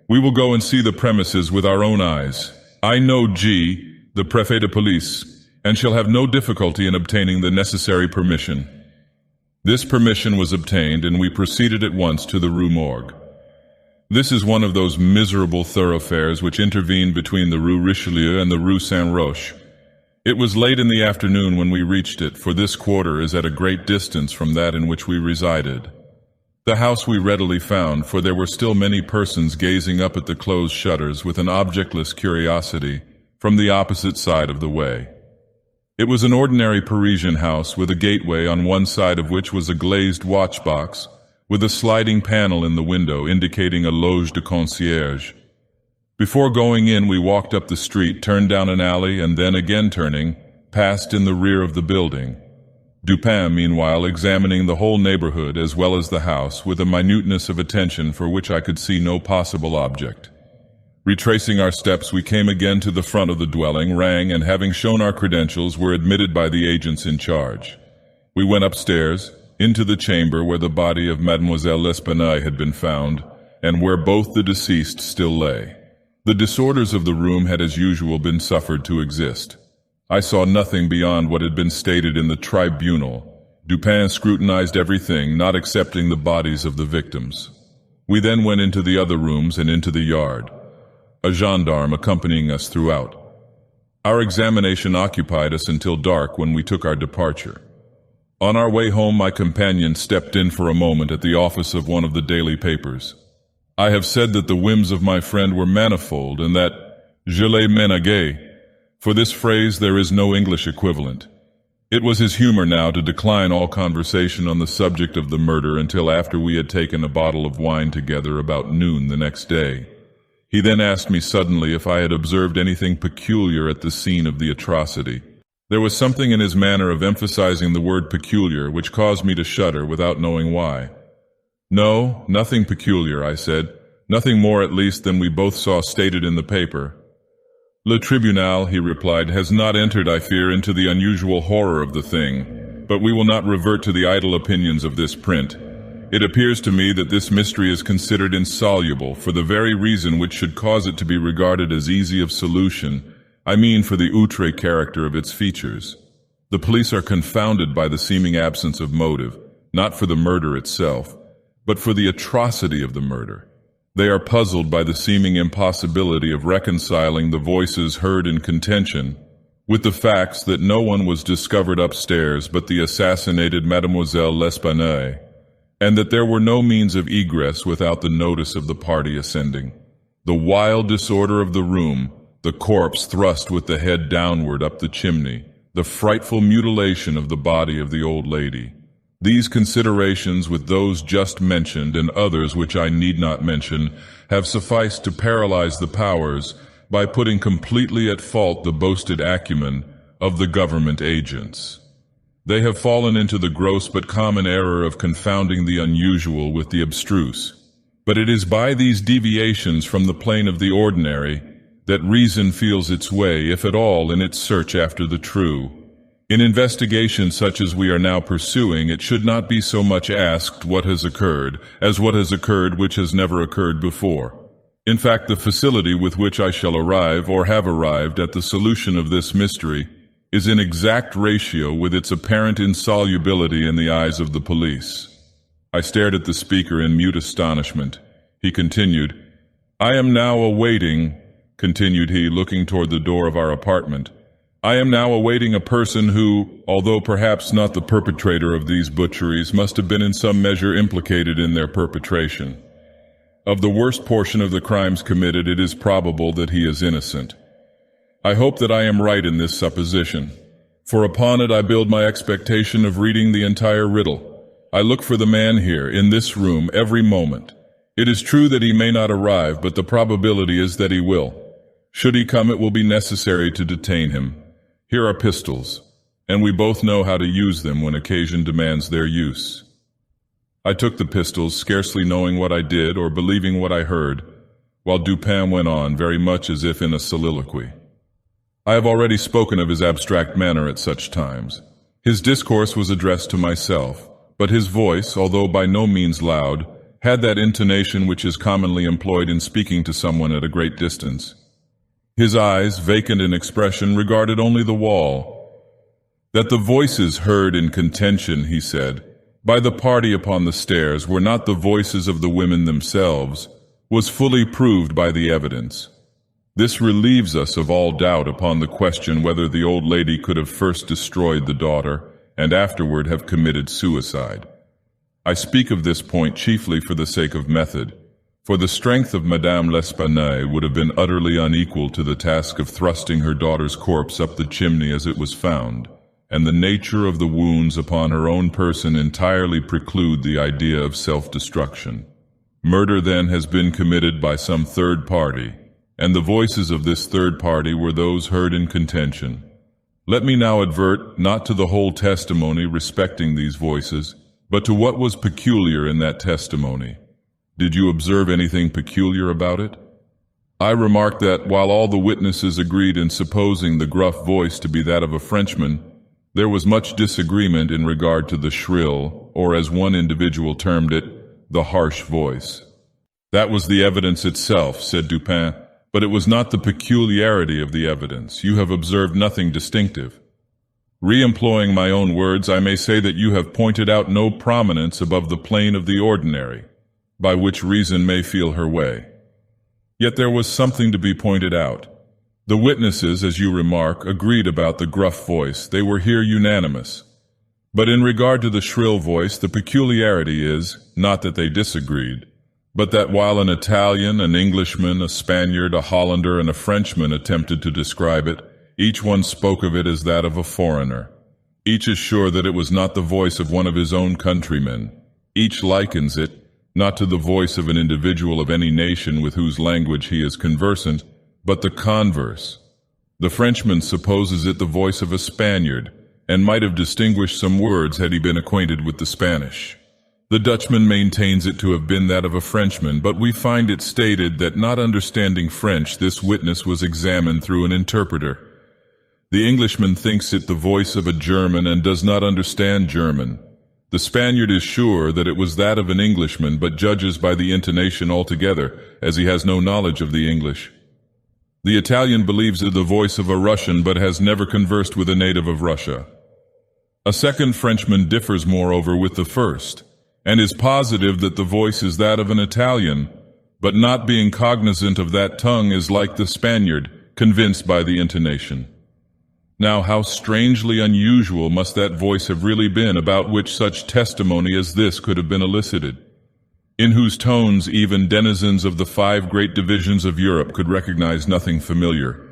We will go and see the premises with our own eyes. I know G, the Préfet de Police, and shall have no difficulty in obtaining the necessary permission. This permission was obtained, and we proceeded at once to the Rue Morgue. This is one of those miserable thoroughfares which intervene between the Rue Richelieu and the Rue Saint-Roch. It was late in the afternoon when we reached it, for this quarter is at a great distance from that in which we resided. The house we readily found, for there were still many persons gazing up at the closed shutters with an objectless curiosity from the opposite side of the way. It was an ordinary Parisian house with a gateway on one side of which was a glazed watchbox with a sliding panel in the window indicating a loge de concierge. Before going in, we walked up the street, turned down an alley, and then again turning, passed in the rear of the building. Dupin, meanwhile, examining the whole neighborhood as well as the house with a minuteness of attention for which I could see no possible object. Retracing our steps, we came again to the front of the dwelling, rang, and having shown our credentials, were admitted by the agents in charge. We went upstairs, into the chamber where the body of Mademoiselle L'Espanaye had been found, and where both the deceased still lay. The disorders of the room had as usual been suffered to exist. I saw nothing beyond what had been stated in the tribunal. Dupin scrutinized everything, not excepting the bodies of the victims. We then went into the other rooms and into the yard, a gendarme accompanying us throughout. Our examination occupied us until dark, when we took our departure. On our way home, my companion stepped in for a moment at the office of one of the daily papers. I have said that the whims of my friend were manifold, and that je les ménageais. For this phrase there is no English equivalent. It was his humor now to decline all conversation on the subject of the murder until after we had taken a bottle of wine together about noon the next day. He then asked me suddenly if I had observed anything peculiar at the scene of the atrocity. There was something in his manner of emphasizing the word peculiar which caused me to shudder without knowing why. No, nothing peculiar, I said. Nothing more at least than we both saw stated in the paper. Le Tribunal, he replied, has not entered, I fear, into the unusual horror of the thing, but we will not revert to the idle opinions of this print. It appears to me that this mystery is considered insoluble for the very reason which should cause it to be regarded as easy of solution. I mean for the outre character of its features. The police are confounded by the seeming absence of motive, not for the murder itself, but for the atrocity of the murder. They are puzzled by the seeming impossibility of reconciling the voices heard in contention with the facts that no one was discovered upstairs but the assassinated Mademoiselle L'Espanaye, and that there were no means of egress without the notice of the party ascending. The wild disorder of the room, the corpse thrust with the head downward up the chimney, the frightful mutilation of the body of the old lady. These considerations, with those just mentioned and others which I need not mention, have sufficed to paralyze the powers by putting completely at fault the boasted acumen of the government agents. They have fallen into the gross but common error of confounding the unusual with the abstruse. But it is by these deviations from the plane of the ordinary that reason feels its way, if at all, in its search after the true. In investigation such as we are now pursuing, it should not be so much asked what has occurred, as what has occurred which has never occurred before. In fact, the facility with which I shall arrive, or have arrived, at the solution of this mystery is in exact ratio with its apparent insolubility in the eyes of the police. I stared at the speaker in mute astonishment. He continued, "I am now awaiting," continued he, looking toward the door of our apartment, "I am now awaiting a person who, although perhaps not the perpetrator of these butcheries, must have been in some measure implicated in their perpetration. Of the worst portion of the crimes committed, it is probable that he is innocent. I hope that I am right in this supposition, for upon it I build my expectation of reading the entire riddle. I look for the man here, in this room, every moment. It is true that he may not arrive, but the probability is that he will. Should he come, it will be necessary to detain him. Here are pistols, and we both know how to use them when occasion demands their use." I took the pistols, scarcely knowing what I did or believing what I heard, while Dupin went on, very much as if in a soliloquy. I have already spoken of his abstract manner at such times. His discourse was addressed to myself, but his voice, although by no means loud, had that intonation which is commonly employed in speaking to someone at a great distance. His eyes, vacant in expression, regarded only the wall. That the voices heard in contention, he said, by the party upon the stairs were not the voices of the women themselves, was fully proved by the evidence. This relieves us of all doubt upon the question whether the old lady could have first destroyed the daughter and afterward have committed suicide. I speak of this point chiefly for the sake of method, for the strength of Madame L'Espanaye would have been utterly unequal to the task of thrusting her daughter's corpse up the chimney as it was found, and the nature of the wounds upon her own person entirely preclude the idea of self-destruction. Murder, then, has been committed by some third party, and the voices of this third party were those heard in contention. Let me now advert not to the whole testimony respecting these voices, but to what was peculiar in that testimony. Did you observe anything peculiar about it? I remarked that, while all the witnesses agreed in supposing the gruff voice to be that of a Frenchman, there was much disagreement in regard to the shrill, or as one individual termed it, the harsh voice. That was the evidence itself, said Dupin, but it was not the peculiarity of the evidence. You have observed nothing distinctive. Re-employing my own words, I may say that you have pointed out no prominence above the plane of the ordinary, by which reason may feel her way. Yet there was something to be pointed out. The witnesses, as you remark, agreed about the gruff voice. They were here unanimous. But in regard to the shrill voice, the peculiarity is, not that they disagreed, but that while an Italian, an Englishman, a Spaniard, a Hollander, and a Frenchman attempted to describe it, each one spoke of it as that of a foreigner. Each is sure that it was not the voice of one of his own countrymen. Each likens it, not to the voice of an individual of any nation with whose language he is conversant, but the converse. The Frenchman supposes it the voice of a Spaniard, and might have distinguished some words had he been acquainted with the Spanish. The Dutchman maintains it to have been that of a Frenchman, but we find it stated that, not understanding French, this witness was examined through an interpreter. The Englishman thinks it the voice of a German and does not understand German. The Spaniard is sure that it was that of an Englishman, but judges by the intonation altogether, as he has no knowledge of the English. The Italian believes it the voice of a Russian, but has never conversed with a native of Russia. A second Frenchman differs, moreover, with the first, and is positive that the voice is that of an Italian, but not being cognizant of that tongue is like the Spaniard, convinced by the intonation. Now, how strangely unusual must that voice have really been, about which such testimony as this could have been elicited, in whose tones even denizens of the 5 great divisions of Europe could recognize nothing familiar.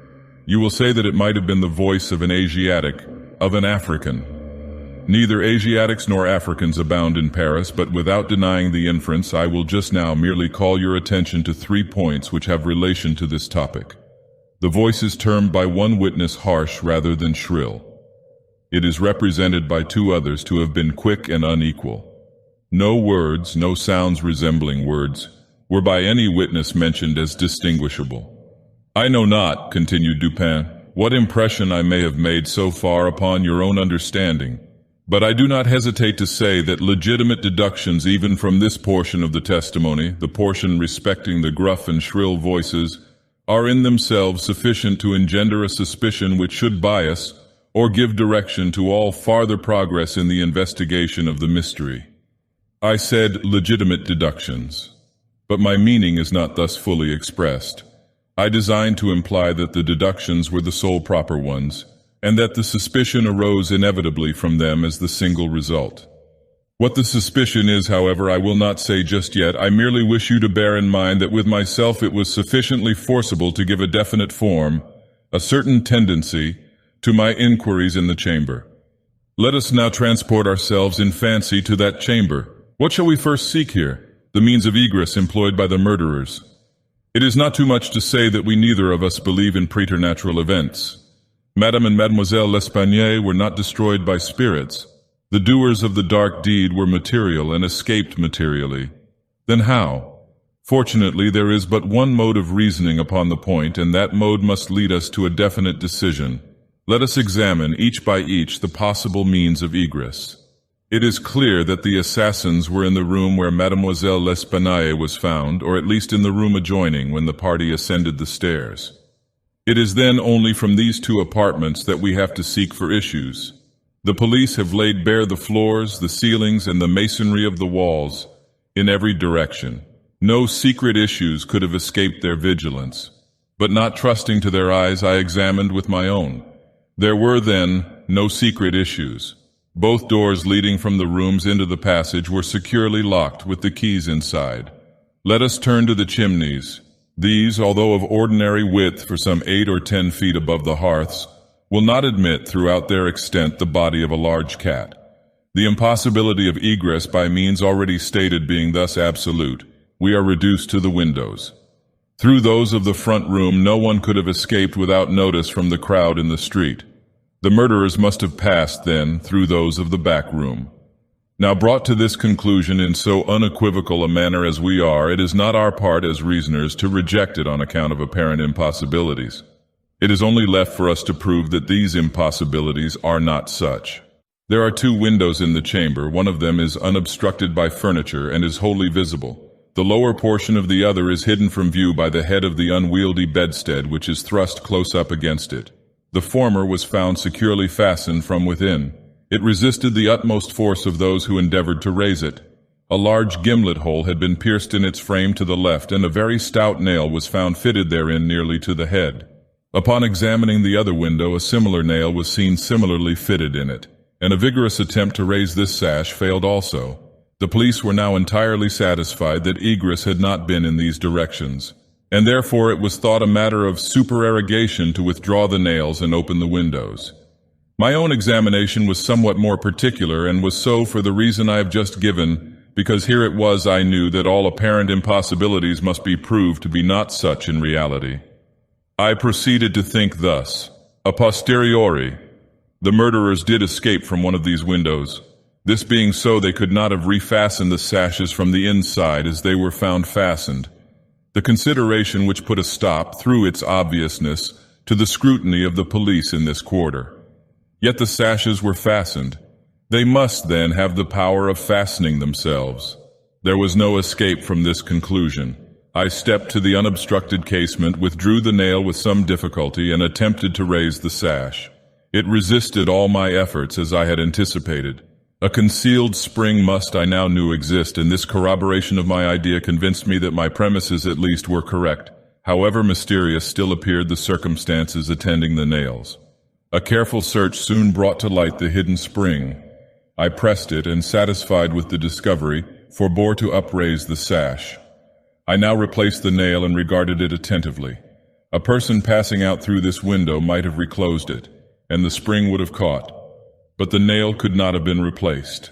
You will say that it might have been the voice of an Asiatic, of an African. Neither Asiatics nor Africans abound in Paris, but without denying the inference, I will just now merely call your attention to 3 points which have relation to this topic. The voice is termed by one witness harsh rather than shrill. It is represented by 2 others to have been quick and unequal. No words, no sounds resembling words, were by any witness mentioned as distinguishable. I know not, continued Dupin, what impression I may have made so far upon your own understanding, but I do not hesitate to say that legitimate deductions even from this portion of the testimony, the portion respecting the gruff and shrill voices, are in themselves sufficient to engender a suspicion which should bias or give direction to all farther progress in the investigation of the mystery. I said legitimate deductions, but my meaning is not thus fully expressed. I designed to imply that the deductions were the sole proper ones, and that the suspicion arose inevitably from them as the single result. What the suspicion is, however, I will not say just yet. I merely wish you to bear in mind that with myself it was sufficiently forcible to give a definite form, a certain tendency, to my inquiries in the chamber. Let us now transport ourselves in fancy to that chamber. What shall we first seek here? The means of egress employed by the murderers. It is not too much to say that we neither of us believe in preternatural events. Madame and Mademoiselle L'Espanaye were not destroyed by spirits. The doers of the dark deed were material and escaped materially. Then how? Fortunately, there is but one mode of reasoning upon the point, and that mode must lead us to a definite decision. Let us examine, each by each, the possible means of egress. It is clear that the assassins were in the room where Mademoiselle L'Espanaye was found, or at least in the room adjoining when the party ascended the stairs. It is then only from these 2 apartments that we have to seek for issues. The police have laid bare the floors, the ceilings, and the masonry of the walls in every direction. No secret issues could have escaped their vigilance. But not trusting to their eyes, I examined with my own. There were, then, no secret issues. Both doors leading from the rooms into the passage were securely locked with the keys inside. Let us turn to the chimneys. These, although of ordinary width for some 8 or 10 feet above the hearths, will not admit throughout their extent the body of a large cat. The impossibility of egress by means already stated being thus absolute, we are reduced to the windows. Through those of the front room no one could have escaped without notice from the crowd in the street. The murderers must have passed, then, through those of the back room. Now, brought to this conclusion in so unequivocal a manner as we are, it is not our part as reasoners to reject it on account of apparent impossibilities. It is only left for us to prove that these impossibilities are not such. There are 2 windows in the chamber. One of them is unobstructed by furniture and is wholly visible. The lower portion of the other is hidden from view by the head of the unwieldy bedstead, which is thrust close up against it. The former was found securely fastened from within. It resisted the utmost force of those who endeavored to raise it. A large gimlet hole had been pierced in its frame to the left, and a very stout nail was found fitted therein nearly to the head. Upon examining the other window, a similar nail was seen similarly fitted in it, and a vigorous attempt to raise this sash failed also. The police were now entirely satisfied that egress had not been in these directions, and therefore it was thought a matter of supererogation to withdraw the nails and open the windows. My own examination was somewhat more particular, and was so for the reason I have just given, because here it was I knew that all apparent impossibilities must be proved to be not such in reality. I proceeded to think thus. A posteriori, the murderers did escape from one of these windows. This being so, they could not have refastened the sashes from the inside as they were found fastened. The consideration which put a stop, through its obviousness, to the scrutiny of the police in this quarter. Yet the sashes were fastened. They must, then, have the power of fastening themselves. There was no escape from this conclusion. I stepped to the unobstructed casement, withdrew the nail with some difficulty, and attempted to raise the sash. It resisted all my efforts, as I had anticipated. A concealed spring must, I now knew, exist, and this corroboration of my idea convinced me that my premises at least were correct. However mysterious still appeared the circumstances attending the nails. A careful search soon brought to light the hidden spring. I pressed it, and satisfied with the discovery, forbore to upraise the sash. I now replaced the nail and regarded it attentively. A person passing out through this window might have reclosed it, and the spring would have caught. but the nail could not have been replaced.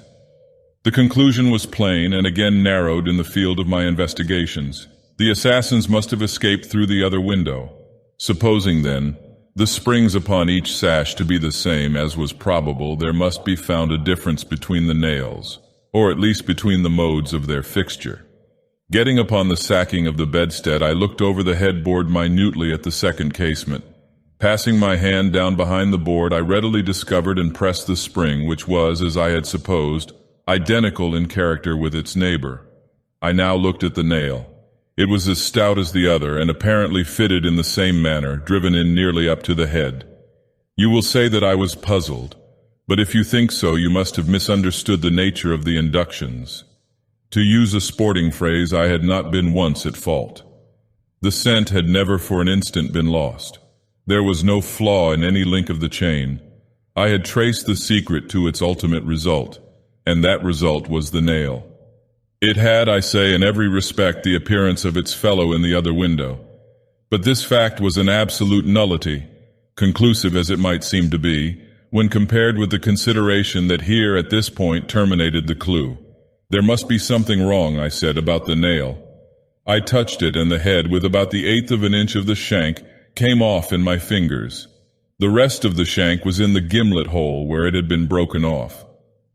The conclusion was plain and again narrowed in the field of my investigations. The assassins must have escaped through the other window. Supposing, then, the springs upon each sash to be the same as was probable, there must be found a difference between the nails, or at least between the modes of their fixture. Getting upon the sacking of the bedstead, I looked over the headboard minutely at the second casement. Passing my hand down behind the board, I readily discovered and pressed the spring, which was, as I had supposed, identical in character with its neighbor. I now looked at the nail. It was as stout as the other, and apparently fitted in the same manner, driven in nearly up to the head. You will say that I was puzzled, but if you think so, you must have misunderstood the nature of the inductions. To use a sporting phrase, I had not been once at fault. The scent had never for an instant been lost. There was no flaw in any link of the chain. I had traced the secret to its ultimate result, and that result was the nail. It had, I say, in every respect the appearance of its fellow in the other window. But this fact was an absolute nullity, conclusive as it might seem to be, when compared with the consideration that here at this point terminated the clue. There must be something wrong, I said, about the nail. I touched it, and the head, with about the eighth of an inch of the shank, came off in my fingers. The rest of the shank was in the gimlet hole where it had been broken off.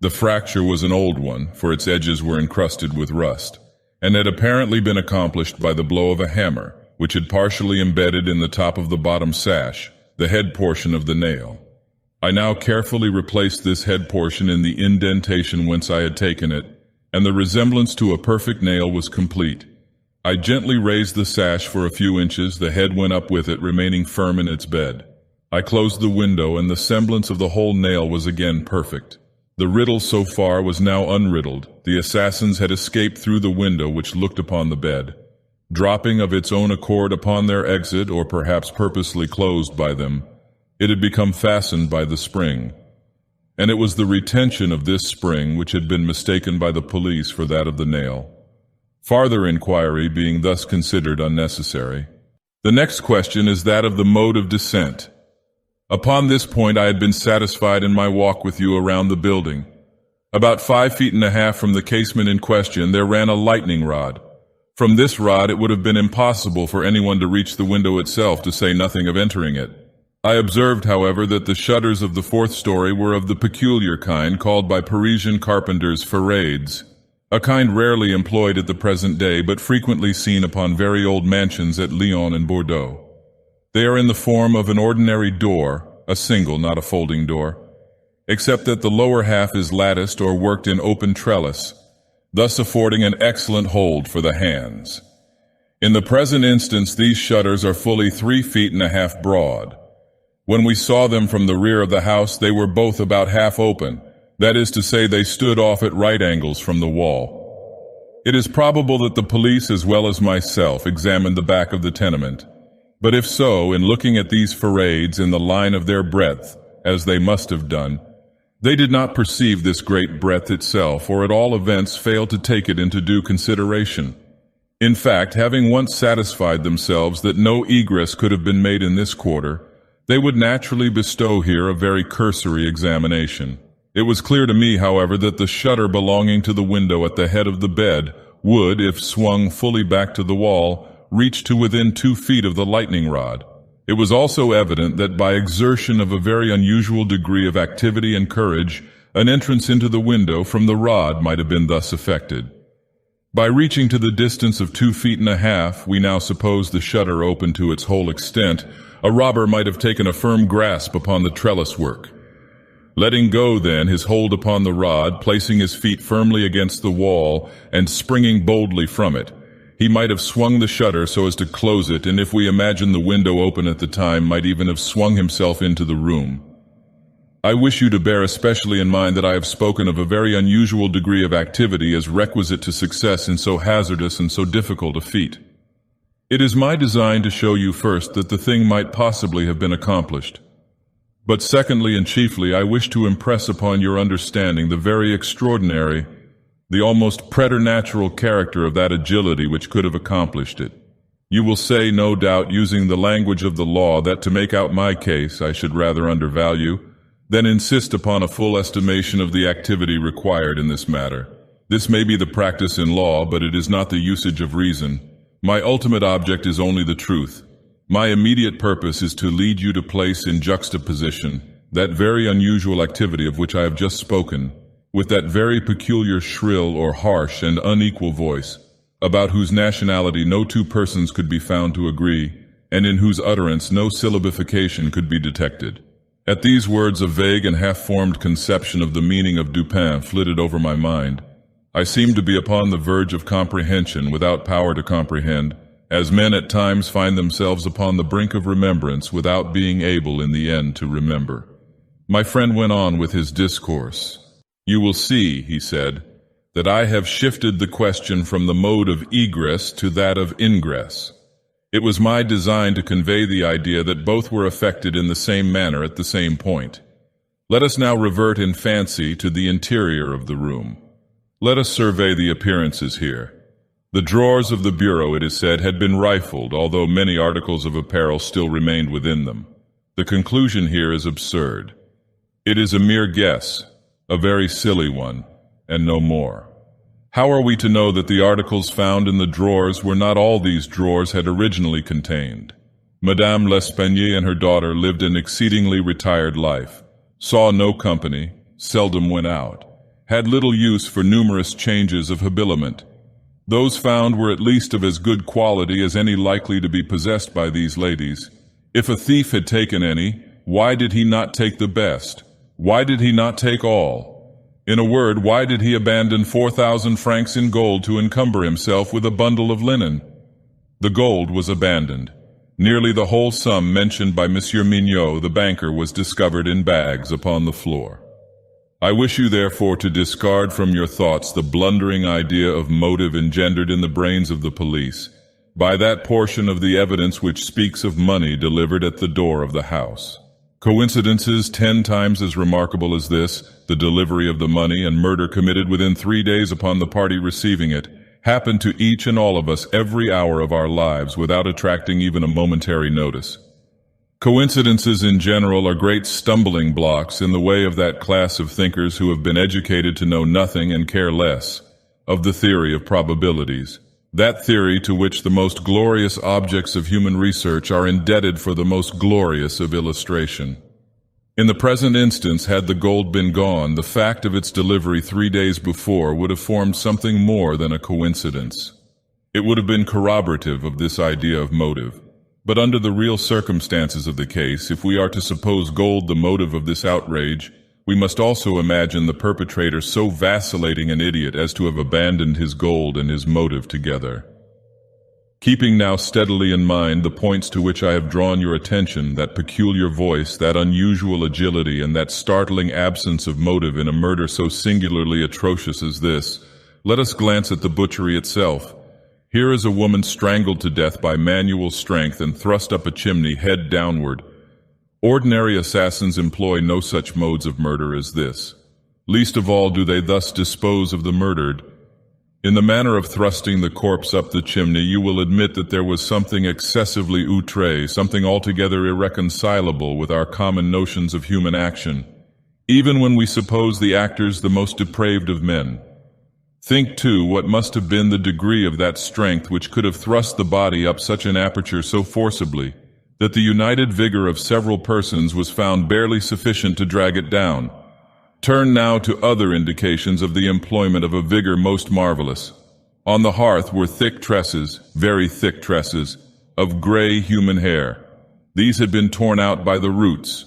The fracture was an old one, for its edges were encrusted with rust, and had apparently been accomplished by the blow of a hammer, which had partially embedded in the top of the bottom sash, the head portion of the nail. I now carefully replaced this head portion in the indentation whence I had taken it, and the resemblance to a perfect nail was complete. I gently raised the sash for a few inches, the head went up with it, remaining firm in its bed. I closed the window, and the semblance of the whole nail was again perfect. The riddle so far was now unriddled. The assassins had escaped through the window which looked upon the bed. Dropping of its own accord upon their exit, or perhaps purposely closed by them, it had become fastened by the spring. And it was the retention of this spring which had been mistaken by the police for that of the nail. Farther inquiry being thus considered unnecessary. The next question is that of the mode of descent. Upon this point I had been satisfied in my walk with you around the building. About 5.5 feet from the casement in question there ran a lightning rod. From this rod it would have been impossible for anyone to reach the window itself, to say nothing of entering it. I observed, however, that the shutters of the fourth story were of the peculiar kind called by Parisian carpenters ferrades, a kind rarely employed at the present day but frequently seen upon very old mansions at Lyon and Bordeaux. They are in the form of an ordinary door, a single, not a folding door, except that the lower half is latticed or worked in open trellis, thus affording an excellent hold for the hands. In the present instance, these shutters are fully 3.5 feet broad. When we saw them from the rear of the house, they were both about half open, that is to say, they stood off at right angles from the wall. It is probable that the police, as well as myself, examined the back of the tenement. But if so, in looking at these ferrades in the line of their breadth, as they must have done, they did not perceive this great breadth itself, or at all events failed to take it into due consideration. In fact, having once satisfied themselves that no egress could have been made in this quarter, they would naturally bestow here a very cursory examination. It was clear to me, however, that the shutter belonging to the window at the head of the bed would, if swung fully back to the wall, reach to within 2 feet of the lightning rod. It was also evident that by exertion of a very unusual degree of activity and courage, an entrance into the window from the rod might have been thus effected. By reaching to the distance of 2.5 feet, we now suppose the shutter open to its whole extent, a robber might have taken a firm grasp upon the trellis work. Letting go, then, his hold upon the rod, placing his feet firmly against the wall, and springing boldly from it, he might have swung the shutter so as to close it, and if we imagine the window open at the time, might even have swung himself into the room. I wish you to bear especially in mind that I have spoken of a very unusual degree of activity as requisite to success in so hazardous and so difficult a feat. It is my design to show you first that the thing might possibly have been accomplished. But secondly and chiefly, I wish to impress upon your understanding the very extraordinary, the almost preternatural character of that agility which could have accomplished it. You will say, no doubt, using the language of the law, that to make out my case I should rather undervalue, Then insist upon a full estimation of the activity required in this matter. This may be the practice in law, but it is not the usage of reason. My ultimate object is only the truth. My immediate purpose is to lead you to place in juxtaposition that very unusual activity of which I have just spoken, with that very peculiar shrill or harsh and unequal voice, about whose nationality no two persons could be found to agree, and in whose utterance no syllabification could be detected. At these words a vague and half-formed conception of the meaning of Dupin flitted over my mind. I seemed to be upon the verge of comprehension without power to comprehend, as men at times find themselves upon the brink of remembrance without being able in the end to remember. My friend went on with his discourse. "You will see," he said, "that I have shifted the question from the mode of egress to that of ingress. It was my design to convey the idea that both were effected in the same manner at the same point. Let us now revert in fancy to the interior of the room. Let us survey the appearances here. The drawers of the bureau, it is said, had been rifled, although many articles of apparel still remained within them. The conclusion here is absurd. It is a mere guess, a very silly one, and no more. How are we to know that the articles found in the drawers were not all these drawers had originally contained? Madame L'Espanaye and her daughter lived an exceedingly retired life, saw no company, seldom went out, had little use for numerous changes of habiliment. Those found were at least of as good quality as any likely to be possessed by these ladies. If a thief had taken any, why did he not take the best? Why did he not take all? In a word, why did he abandon 4,000 francs in gold to encumber himself with a bundle of linen? The gold was abandoned. Nearly the whole sum mentioned by Monsieur Mignot, the banker, was discovered in bags upon the floor. I wish you therefore to discard from your thoughts the blundering idea of motive engendered in the brains of the police by that portion of the evidence which speaks of money delivered at the door of the house. Coincidences 10 times as remarkable as this, the delivery of the money and murder committed within 3 days upon the party receiving it, happen to each and all of us every hour of our lives without attracting even a momentary notice. Coincidences in general are great stumbling blocks in the way of that class of thinkers who have been educated to know nothing and care less of the theory of probabilities, that theory to which the most glorious objects of human research are indebted for the most glorious of illustration. In the present instance, had the gold been gone, the fact of its delivery 3 days before would have formed something more than a coincidence. It would have been corroborative of this idea of motive. But under the real circumstances of the case, if we are to suppose gold the motive of this outrage, we must also imagine the perpetrator so vacillating an idiot as to have abandoned his gold and his motive together. Keeping now steadily in mind the points to which I have drawn your attention, that peculiar voice, that unusual agility, and that startling absence of motive in a murder so singularly atrocious as this, let us glance at the butchery itself. Here is a woman strangled to death by manual strength and thrust up a chimney head downward. Ordinary assassins employ no such modes of murder as this. Least of all do they thus dispose of the murdered. In the manner of thrusting the corpse up the chimney, you will admit that there was something excessively outré, something altogether irreconcilable with our common notions of human action, even when we suppose the actors the most depraved of men. Think, too, what must have been the degree of that strength which could have thrust the body up such an aperture so forcibly that the united vigor of several persons was found barely sufficient to drag it down. Turn now to other indications of the employment of a vigor most marvelous. On the hearth were thick tresses, very thick tresses, of gray human hair. These had been torn out by the roots.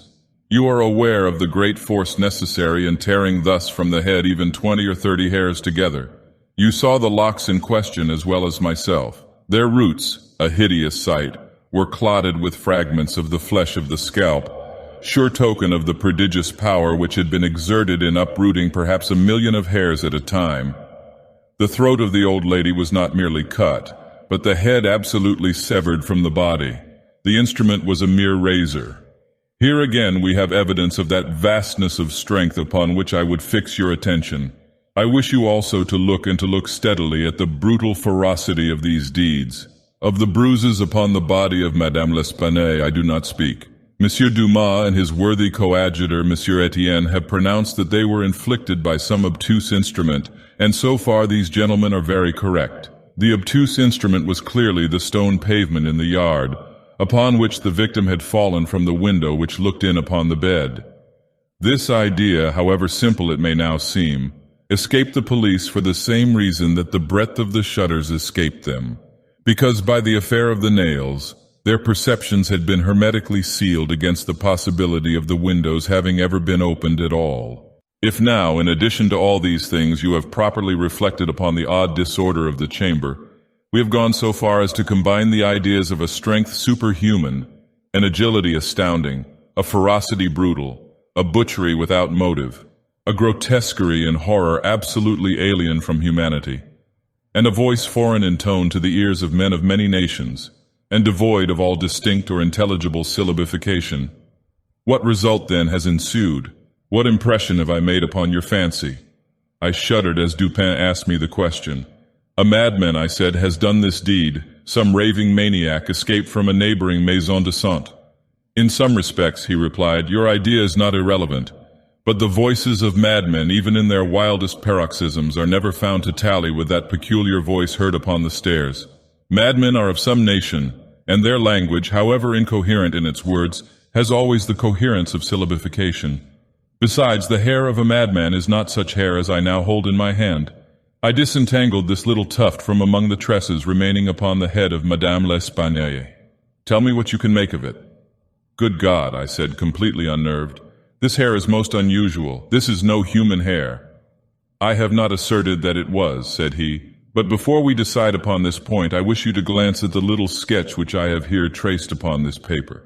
You are aware of the great force necessary in tearing thus from the head even 20 or 30 hairs together. You saw the locks in question as well as myself. Their roots, a hideous sight, were clotted with fragments of the flesh of the scalp, sure token of the prodigious power which had been exerted in uprooting perhaps 1,000,000 of hairs at a time. The throat of the old lady was not merely cut, but the head absolutely severed from the body. The instrument was a mere razor. Here again we have evidence of that vastness of strength upon which I would fix your attention. I wish you also to look steadily at the brutal ferocity of these deeds. Of the bruises upon the body of Madame L'Espanaye I do not speak. Monsieur Dumas and his worthy coadjutor, Monsieur Etienne, have pronounced that they were inflicted by some obtuse instrument, and so far these gentlemen are very correct. The obtuse instrument was clearly the stone pavement in the yard, upon which the victim had fallen from the window which looked in upon the bed. This idea, however simple it may now seem, escaped the police for the same reason that the breadth of the shutters escaped them, because by the affair of the nails, their perceptions had been hermetically sealed against the possibility of the windows having ever been opened at all. If now, in addition to all these things, you have properly reflected upon the odd disorder of the chamber, we have gone so far as to combine the ideas of a strength superhuman, an agility astounding, a ferocity brutal, a butchery without motive, a grotesquerie and horror absolutely alien from humanity, and a voice foreign in tone to the ears of men of many nations, and devoid of all distinct or intelligible syllabification. What result, then, has ensued? What impression have I made upon your fancy? I shuddered as Dupin asked me the question. A madman, I said, has done this deed. Some raving maniac escaped from a neighboring maison de sang. In some respects, he replied, your idea is not irrelevant. But the voices of madmen, even in their wildest paroxysms, are never found to tally with that peculiar voice heard upon the stairs. Madmen are of some nation, and their language, however incoherent in its words, has always the coherence of syllabification. Besides, the hair of a madman is not such hair as I now hold in my hand. I disentangled this little tuft from among the tresses remaining upon the head of Madame l'Espanaye. Tell me what you can make of it. Good God, I said, completely unnerved. This hair is most unusual. This is no human hair. I have not asserted that it was, said he. But before we decide upon this point, I wish you to glance at the little sketch which I have here traced upon this paper.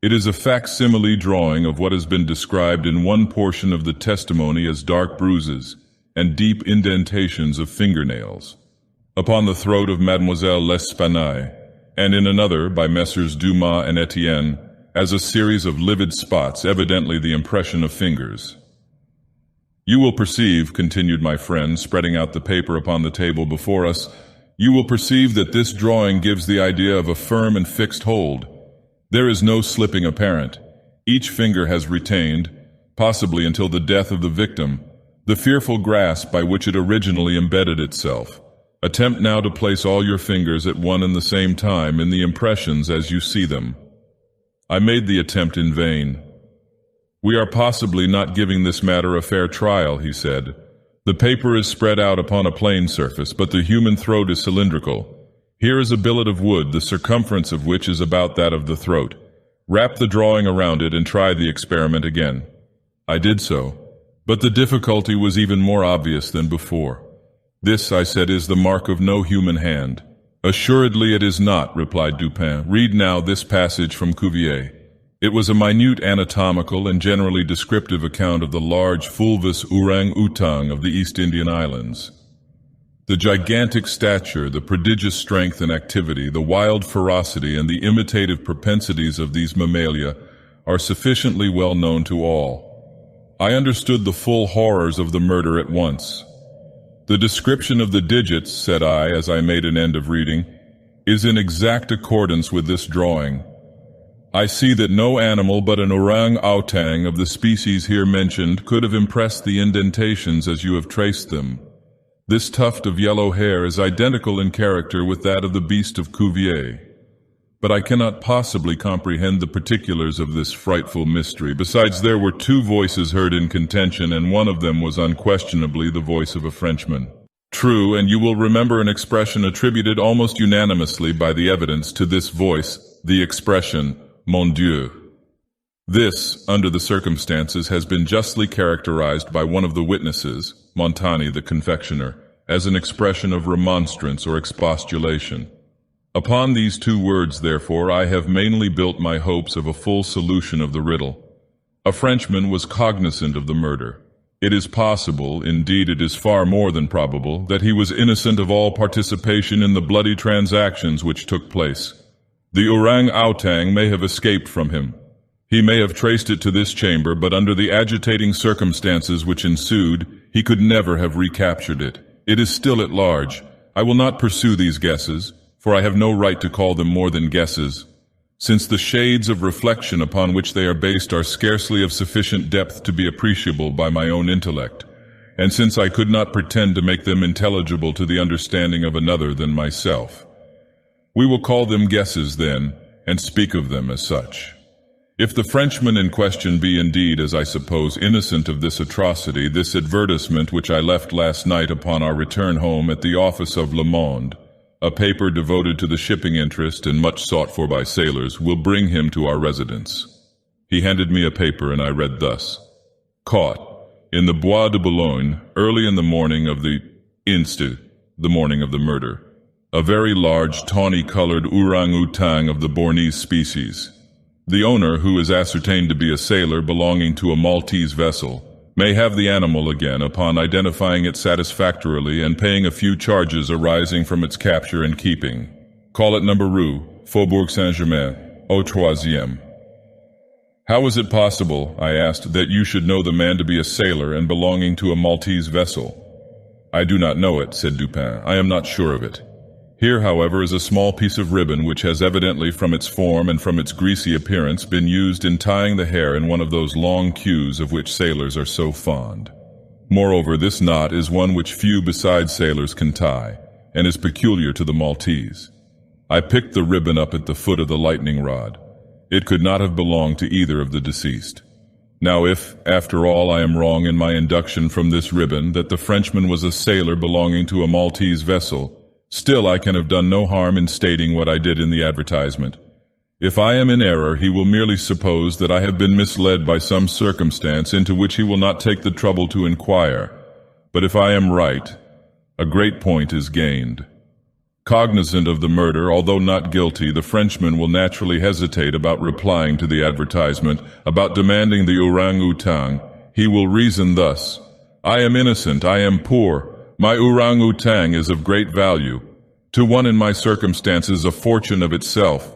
It is a facsimile drawing of what has been described in one portion of the testimony as dark bruises and deep indentations of fingernails upon the throat of Mademoiselle l'Espanaye, and in another, by Messrs. Dumas and Etienne, as a series of livid spots, evidently the impression of fingers. You will perceive, continued my friend, spreading out the paper upon the table before us, you will perceive that this drawing gives the idea of a firm and fixed hold. There is no slipping apparent. Each finger has retained, possibly until the death of the victim, the fearful grasp by which it originally embedded itself. Attempt now to place all your fingers at one and the same time in the impressions as you see them. I made the attempt in vain. We are possibly not giving this matter a fair trial, he said. The paper is spread out upon a plane surface, but the human throat is cylindrical. Here is a billet of wood, the circumference of which is about that of the throat. Wrap the drawing around it and try the experiment again. I did so, but the difficulty was even more obvious than before. This, I said, is the mark of no human hand. Assuredly it is not, replied Dupin. Read now this passage from Cuvier. It was a minute anatomical and generally descriptive account of the large fulvous orang-outang of the East Indian Islands. The gigantic stature, the prodigious strength and activity, the wild ferocity, and the imitative propensities of these mammalia are sufficiently well known to all. I understood the full horrors of the murder at once. The description of the digits, said I, as I made an end of reading, is in exact accordance with this drawing. I see that no animal but an orang-outang of the species here mentioned could have impressed the indentations as you have traced them. This tuft of yellow hair is identical in character with that of the beast of Cuvier. But I cannot possibly comprehend the particulars of this frightful mystery. Besides, there were two voices heard in contention, and one of them was unquestionably the voice of a Frenchman. True, and you will remember an expression attributed almost unanimously by the evidence to this voice, the expression, Mon Dieu. This, under the circumstances, has been justly characterized by one of the witnesses, Montani the confectioner, as an expression of remonstrance or expostulation. Upon these two words, therefore, I have mainly built my hopes of a full solution of the riddle. A Frenchman was cognizant of the murder. It is possible, indeed it is far more than probable, that he was innocent of all participation in the bloody transactions which took place. The orang-outang may have escaped from him. He may have traced it to this chamber, but under the agitating circumstances which ensued, he could never have recaptured it. It is still at large. I will not pursue these guesses, for I have no right to call them more than guesses. since the shades of reflection upon which they are based are scarcely of sufficient depth to be appreciable by my own intellect, and since I could not pretend to make them intelligible to the understanding of another than myself. We will call them guesses, then, and speak of them as such. If the Frenchman in question be indeed, as I suppose, innocent of this atrocity, this advertisement which I left last night upon our return home at the office of Le Monde, a paper devoted to the shipping interest and much sought for by sailors, will bring him to our residence. He handed me a paper, and I read thus: Caught in the Bois de Boulogne, early in the morning of the morning of the murder, a very large tawny-colored orang-outang of the Bornese species. The owner, who is ascertained to be a sailor belonging to a Maltese vessel, may have the animal again upon identifying it satisfactorily and paying a few charges arising from its capture and keeping. Call at Number Rue, Faubourg Saint-Germain, au troisième. How is it possible, I asked, that you should know the man to be a sailor and belonging to a Maltese vessel? I do not know it, said Dupin. I am not sure of it. Here, however, is a small piece of ribbon which has evidently, from its form and from its greasy appearance, been used in tying the hair in one of those long queues of which sailors are so fond. Moreover, this knot is one which few besides sailors can tie, and is peculiar to the Maltese. I picked the ribbon up at the foot of the lightning rod. It could not have belonged to either of the deceased. Now if, after all, I am wrong in my induction from this ribbon that the Frenchman was a sailor belonging to a Maltese vessel, still I can have done no harm in stating what I did in the advertisement. If I am in error, he will merely suppose that I have been misled by some circumstance into which he will not take the trouble to inquire. But if I am right, a great point is gained. Cognizant of the murder, although not guilty, the Frenchman will naturally hesitate about replying to the advertisement, about demanding the orang-outang. He will reason thus: I am innocent, I am poor, my orang-outang is of great value. To one in my circumstances, a fortune of itself.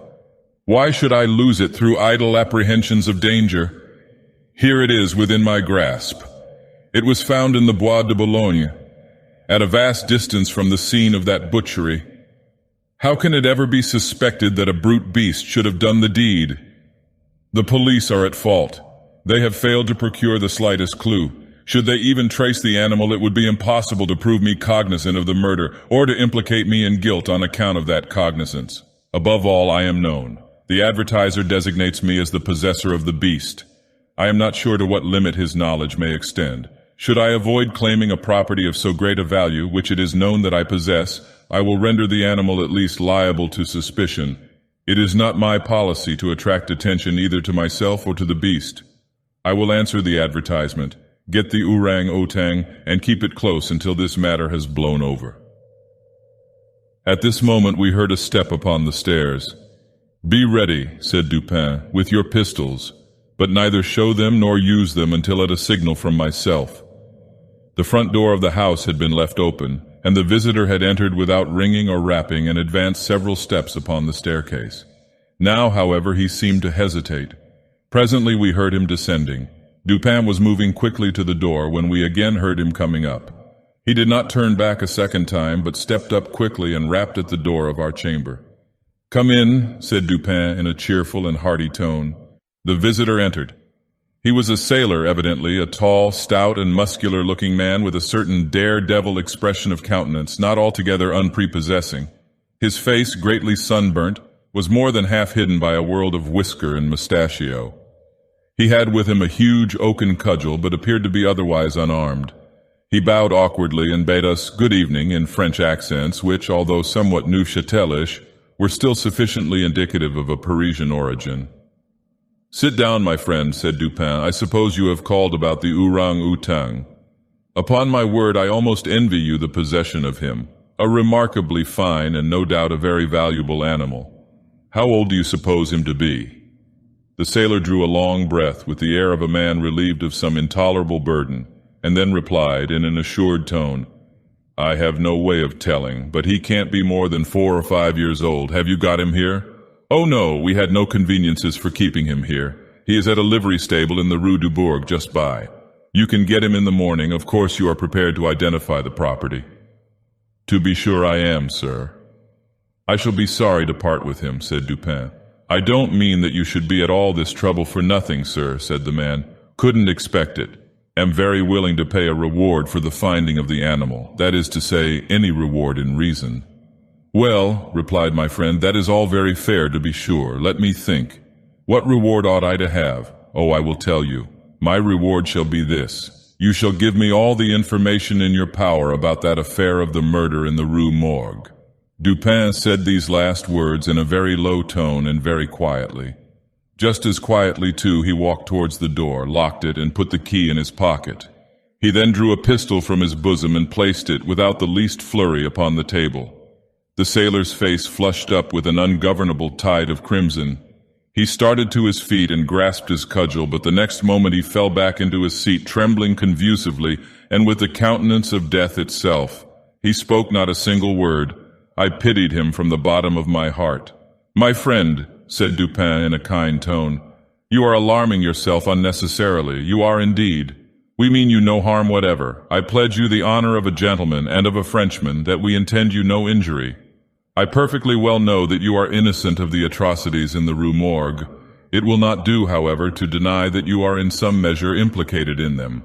Why should I lose it through idle apprehensions of danger? Here it is within my grasp. It was found in the Bois de Boulogne, at a vast distance from the scene of that butchery. How can it ever be suspected that a brute beast should have done the deed? The police are at fault. They have failed to procure the slightest clue. Should they even trace the animal, it would be impossible to prove me cognizant of the murder, or to implicate me in guilt on account of that cognizance. Above all, I am known. The advertiser designates me as the possessor of the beast. I am not sure to what limit his knowledge may extend. Should I avoid claiming a property of so great a value, which it is known that I possess, I will render the animal at least liable to suspicion. It is not my policy to attract attention either to myself or to the beast. I will answer the advertisement, get the orang-outang, and keep it close until this matter has blown over. At this moment we heard a step upon the stairs. Be ready, said Dupin, with your pistols, but neither show them nor use them until at a signal from myself. The front door of the house had been left open, and the visitor had entered without ringing or rapping and advanced several steps upon the staircase. Now, however, he seemed to hesitate. Presently we heard him descending. Dupin was moving quickly to the door when we again heard him coming up. He did not turn back a second time, but stepped up quickly and rapped at the door of our chamber. Come in, said Dupin in a cheerful and hearty tone. The visitor entered. He was a sailor, evidently, a tall, stout, and muscular-looking man with a certain daredevil expression of countenance, not altogether unprepossessing. His face, greatly sunburnt, was more than half hidden by a world of whisker and mustachio. He had with him a huge oaken cudgel, but appeared to be otherwise unarmed. He bowed awkwardly and bade us good evening in French accents, which, although somewhat Neufchâtelish, were still sufficiently indicative of a Parisian origin. Sit down, my friend, said Dupin. I suppose you have called about the orang-outang. Upon my word, I almost envy you the possession of him. A remarkably fine and no doubt a very valuable animal. How old do you suppose him to be? The sailor drew a long breath with the air of a man relieved of some intolerable burden, and then replied in an assured tone, I have no way of telling, but he can't be more than 4 or 5 years old. Have you got him here? Oh no, we had no conveniences for keeping him here. He is at a livery stable in the Rue du Bourg just by. You can get him in the morning. Of course you are prepared to identify the property. To be sure I am, sir. I shall be sorry to part with him, said Dupin. "I don't mean that you should be at all this trouble for nothing, sir," said the man. "Couldn't expect it. Am very willing to pay a reward for the finding of the animal, that is to say, any reward in reason." "Well," replied my friend, "that is all very fair, to be sure. Let me think. What reward ought I to have? Oh, I will tell you. My reward shall be this. You shall give me all the information in your power about that affair of the murder in the Rue Morgue." Dupin said these last words in a very low tone and very quietly. Just as quietly, too, he walked towards the door, locked it, and put the key in his pocket. He then drew a pistol from his bosom and placed it, without the least flurry, upon the table. The sailor's face flushed up with an ungovernable tide of crimson. He started to his feet and grasped his cudgel, but the next moment he fell back into his seat, trembling convulsively, and with the countenance of death itself. He spoke not a single word. I pitied him from the bottom of my heart. "My friend," said Dupin in a kind tone, "you are alarming yourself unnecessarily. You are indeed. We mean you no harm whatever. I pledge you the honor of a gentleman and of a Frenchman that we intend you no injury. I perfectly well know that you are innocent of the atrocities in the Rue Morgue. It will not do, however, to deny that you are in some measure implicated in them.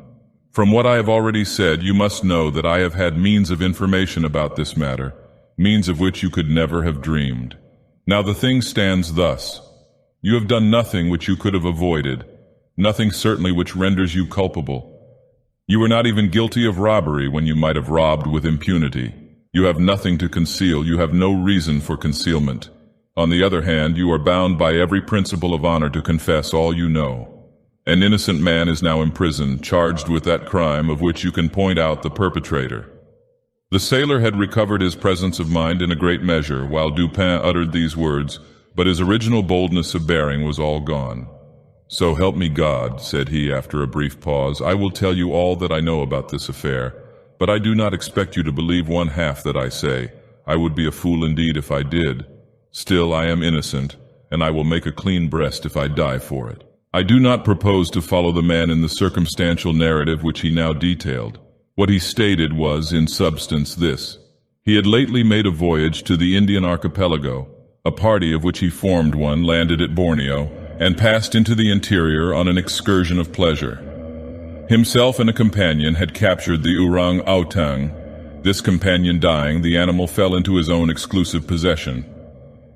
From what I have already said, you must know that I have had means of information about this matter, means of which you could never have dreamed. Now the thing stands thus. You have done nothing which you could have avoided, nothing certainly which renders you culpable. You were not even guilty of robbery when you might have robbed with impunity. You have nothing to conceal, you have no reason for concealment. On the other hand, you are bound by every principle of honor to confess all you know. An innocent man is now imprisoned, charged with that crime of which you can point out the perpetrator." The sailor had recovered his presence of mind in a great measure while Dupin uttered these words, but his original boldness of bearing was all gone. "So help me God," said he after a brief pause, "I will tell you all that I know about this affair, but I do not expect you to believe one half that I say. I would be a fool indeed if I did. Still, I am innocent, and I will make a clean breast if I die for it. I do not propose to follow the man in the circumstantial narrative which he now detailed. What he stated was, in substance, this. He had lately made a voyage to the Indian archipelago. A party of which he formed one landed at Borneo, and passed into the interior on an excursion of pleasure. Himself and a companion had captured the orang-outang. This companion dying, the animal fell into his own exclusive possession.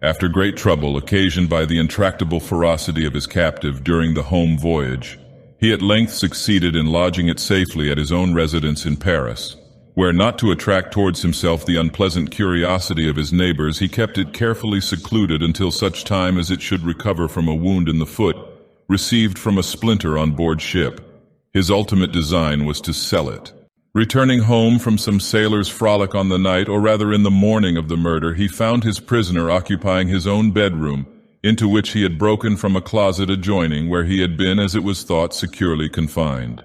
After great trouble occasioned by the intractable ferocity of his captive during the home voyage, he at length succeeded in lodging it safely at his own residence in Paris, where, not to attract towards himself the unpleasant curiosity of his neighbors, he kept it carefully secluded until such time as it should recover from a wound in the foot, received from a splinter on board ship. His ultimate design was to sell it. Returning home from some sailor's frolic on the night, or rather in the morning of the murder, he found his prisoner occupying his own bedroom, into which he had broken from a closet adjoining, where he had been, as it was thought, securely confined.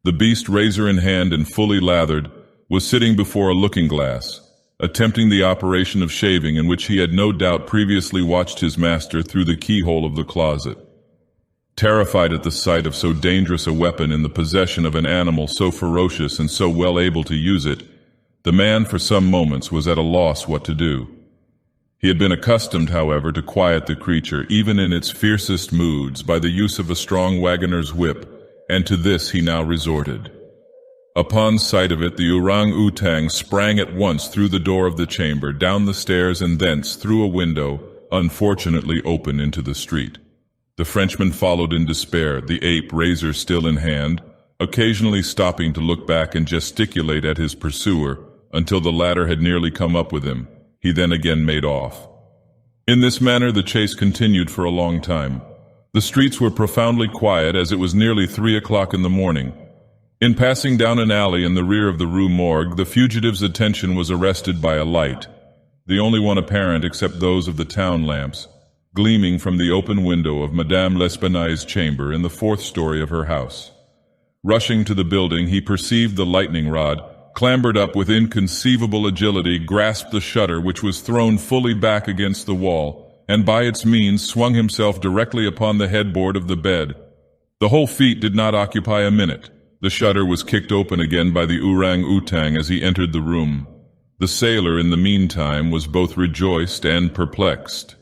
The beast, razor in hand and fully lathered, was sitting before a looking-glass, attempting the operation of shaving in which he had no doubt previously watched his master through the keyhole of the closet. Terrified at the sight of so dangerous a weapon in the possession of an animal so ferocious and so well able to use it, the man for some moments was at a loss what to do. He had been accustomed, however, to quiet the creature, even in its fiercest moods, by the use of a strong wagoner's whip, and to this he now resorted. Upon sight of it, the orang-outang sprang at once through the door of the chamber, down the stairs, and thence through a window, unfortunately open into the street. The Frenchman followed in despair, the ape, razor still in hand, occasionally stopping to look back and gesticulate at his pursuer until the latter had nearly come up with him. He then again made off. In this manner the chase continued for a long time. The streets were profoundly quiet, as it was nearly 3 o'clock in the morning. In passing down an alley in the rear of the Rue Morgue, the fugitive's attention was arrested by a light, the only one apparent except those of the town lamps, gleaming from the open window of Madame L'Espanaye's chamber in the 4th story of her house. Rushing to the building, he perceived the lightning rod, clambered up with inconceivable agility, grasped the shutter which was thrown fully back against the wall, and by its means swung himself directly upon the headboard of the bed. The whole feat did not occupy a minute. The shutter was kicked open again by the orang-outang as he entered the room. The sailor, in the meantime, was both rejoiced and perplexed.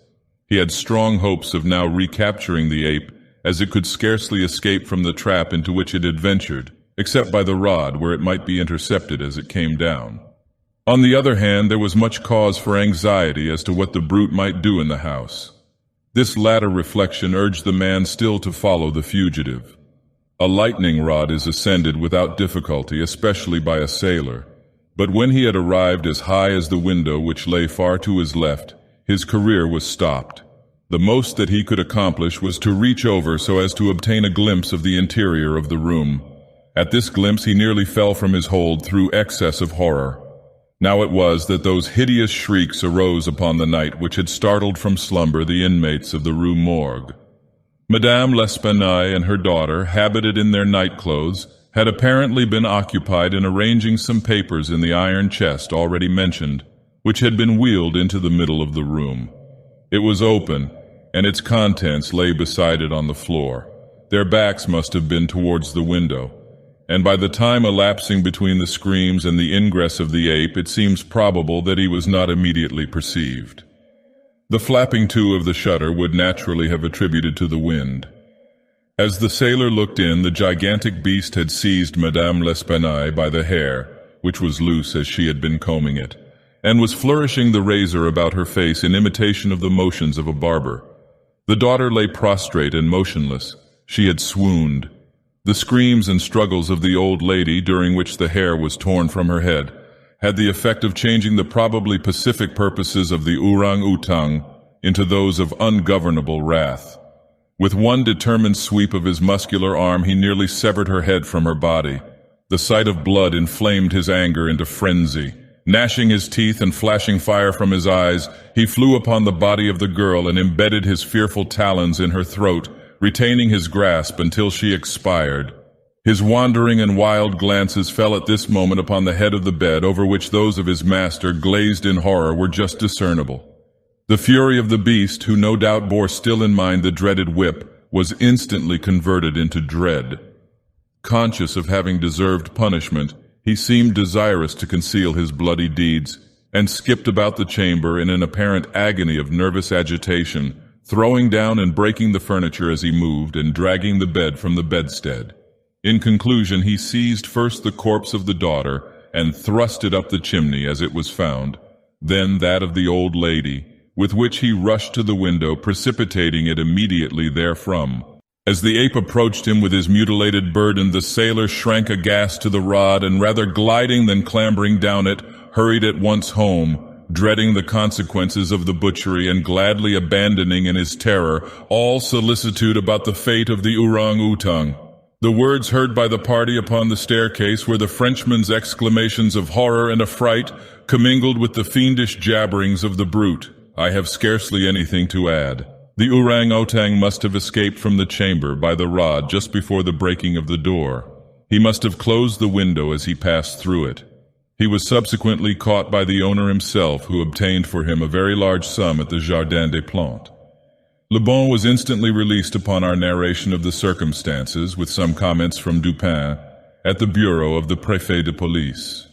He had strong hopes of now recapturing the ape, as it could scarcely escape from the trap into which it had ventured, except by the rod where it might be intercepted as it came down. On the other hand, there was much cause for anxiety as to what the brute might do in the house. This latter reflection urged the man still to follow the fugitive. A lightning rod is ascended without difficulty, especially by a sailor, but when he had arrived as high as the window which lay far to his left, his career was stopped. The most that he could accomplish was to reach over so as to obtain a glimpse of the interior of the room. At this glimpse he nearly fell from his hold through excess of horror. Now it was that those hideous shrieks arose upon the night which had startled from slumber the inmates of the Rue Morgue. Madame L'Espanaye and her daughter, habited in their night clothes, had apparently been occupied in arranging some papers in the iron chest already mentioned, which had been wheeled into the middle of the room. It was open, and its contents lay beside it on the floor. Their backs must have been towards the window, and by the time elapsing between the screams and the ingress of the ape, it seems probable that he was not immediately perceived. The flapping to of the shutter would naturally have attributed to the wind. As the sailor looked in, the gigantic beast had seized Madame L'Espanaye by the hair, which was loose as she had been combing it, and was flourishing the razor about her face in imitation of the motions of a barber. The daughter lay prostrate and motionless. She had swooned. The screams and struggles of the old lady, during which the hair was torn from her head, had the effect of changing the probably pacific purposes of the orang-outang into those of ungovernable wrath. With one determined sweep of his muscular arm, he nearly severed her head from her body. The sight of blood inflamed his anger into frenzy. Gnashing his teeth and flashing fire from his eyes, he flew upon the body of the girl and embedded his fearful talons in her throat, retaining his grasp until she expired. His wandering and wild glances fell at this moment upon the head of the bed, over which those of his master, glazed in horror, were just discernible. The fury of the beast, who no doubt bore still in mind the dreaded whip, was instantly converted into dread. Conscious of having deserved punishment, he seemed desirous to conceal his bloody deeds, and skipped about the chamber in an apparent agony of nervous agitation, throwing down and breaking the furniture as he moved, and dragging the bed from the bedstead. In conclusion, he seized first the corpse of the daughter, and thrust it up the chimney as it was found, then that of the old lady, with which he rushed to the window, precipitating it immediately therefrom. As the ape approached him with his mutilated burden, the sailor shrank aghast to the rod, and rather gliding than clambering down it, hurried at once home, dreading the consequences of the butchery and gladly abandoning in his terror all solicitude about the fate of the orang-outang. The words heard by the party upon the staircase were the Frenchman's exclamations of horror and affright, commingled with the fiendish jabberings of the brute. I have scarcely anything to add. The orang-outang must have escaped from the chamber by the rod just before the breaking of the door. He must have closed the window as he passed through it. He was subsequently caught by the owner himself, who obtained for him a very large sum at the Jardin des Plantes. Le Bon was instantly released upon our narration of the circumstances, with some comments from Dupin, at the bureau of the Préfet de Police.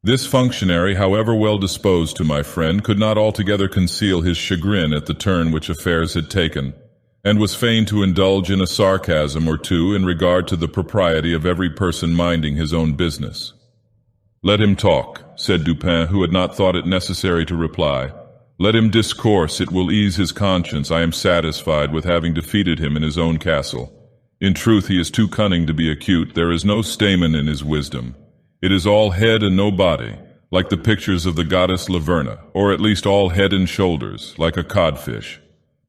This functionary, however well disposed to my friend, could not altogether conceal his chagrin at the turn which affairs had taken, and was fain to indulge in a sarcasm or two in regard to the propriety of every person minding his own business. "Let him talk," said Dupin, who had not thought it necessary to reply. "Let him discourse, it will ease his conscience. I am satisfied with having defeated him in his own castle. In truth, he is too cunning to be acute. There is no stamen in his wisdom. It is all head and no body, like the pictures of the goddess Laverna, or at least all head and shoulders, like a codfish.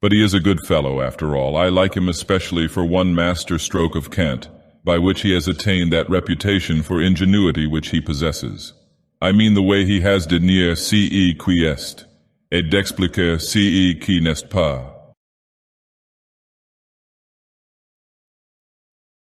But he is a good fellow, after all. I like him especially for one master stroke of cant, by which he has attained that reputation for ingenuity which he possesses. I mean the way he has de nier ce qui est, et d'expliquer ce qui n'est pas.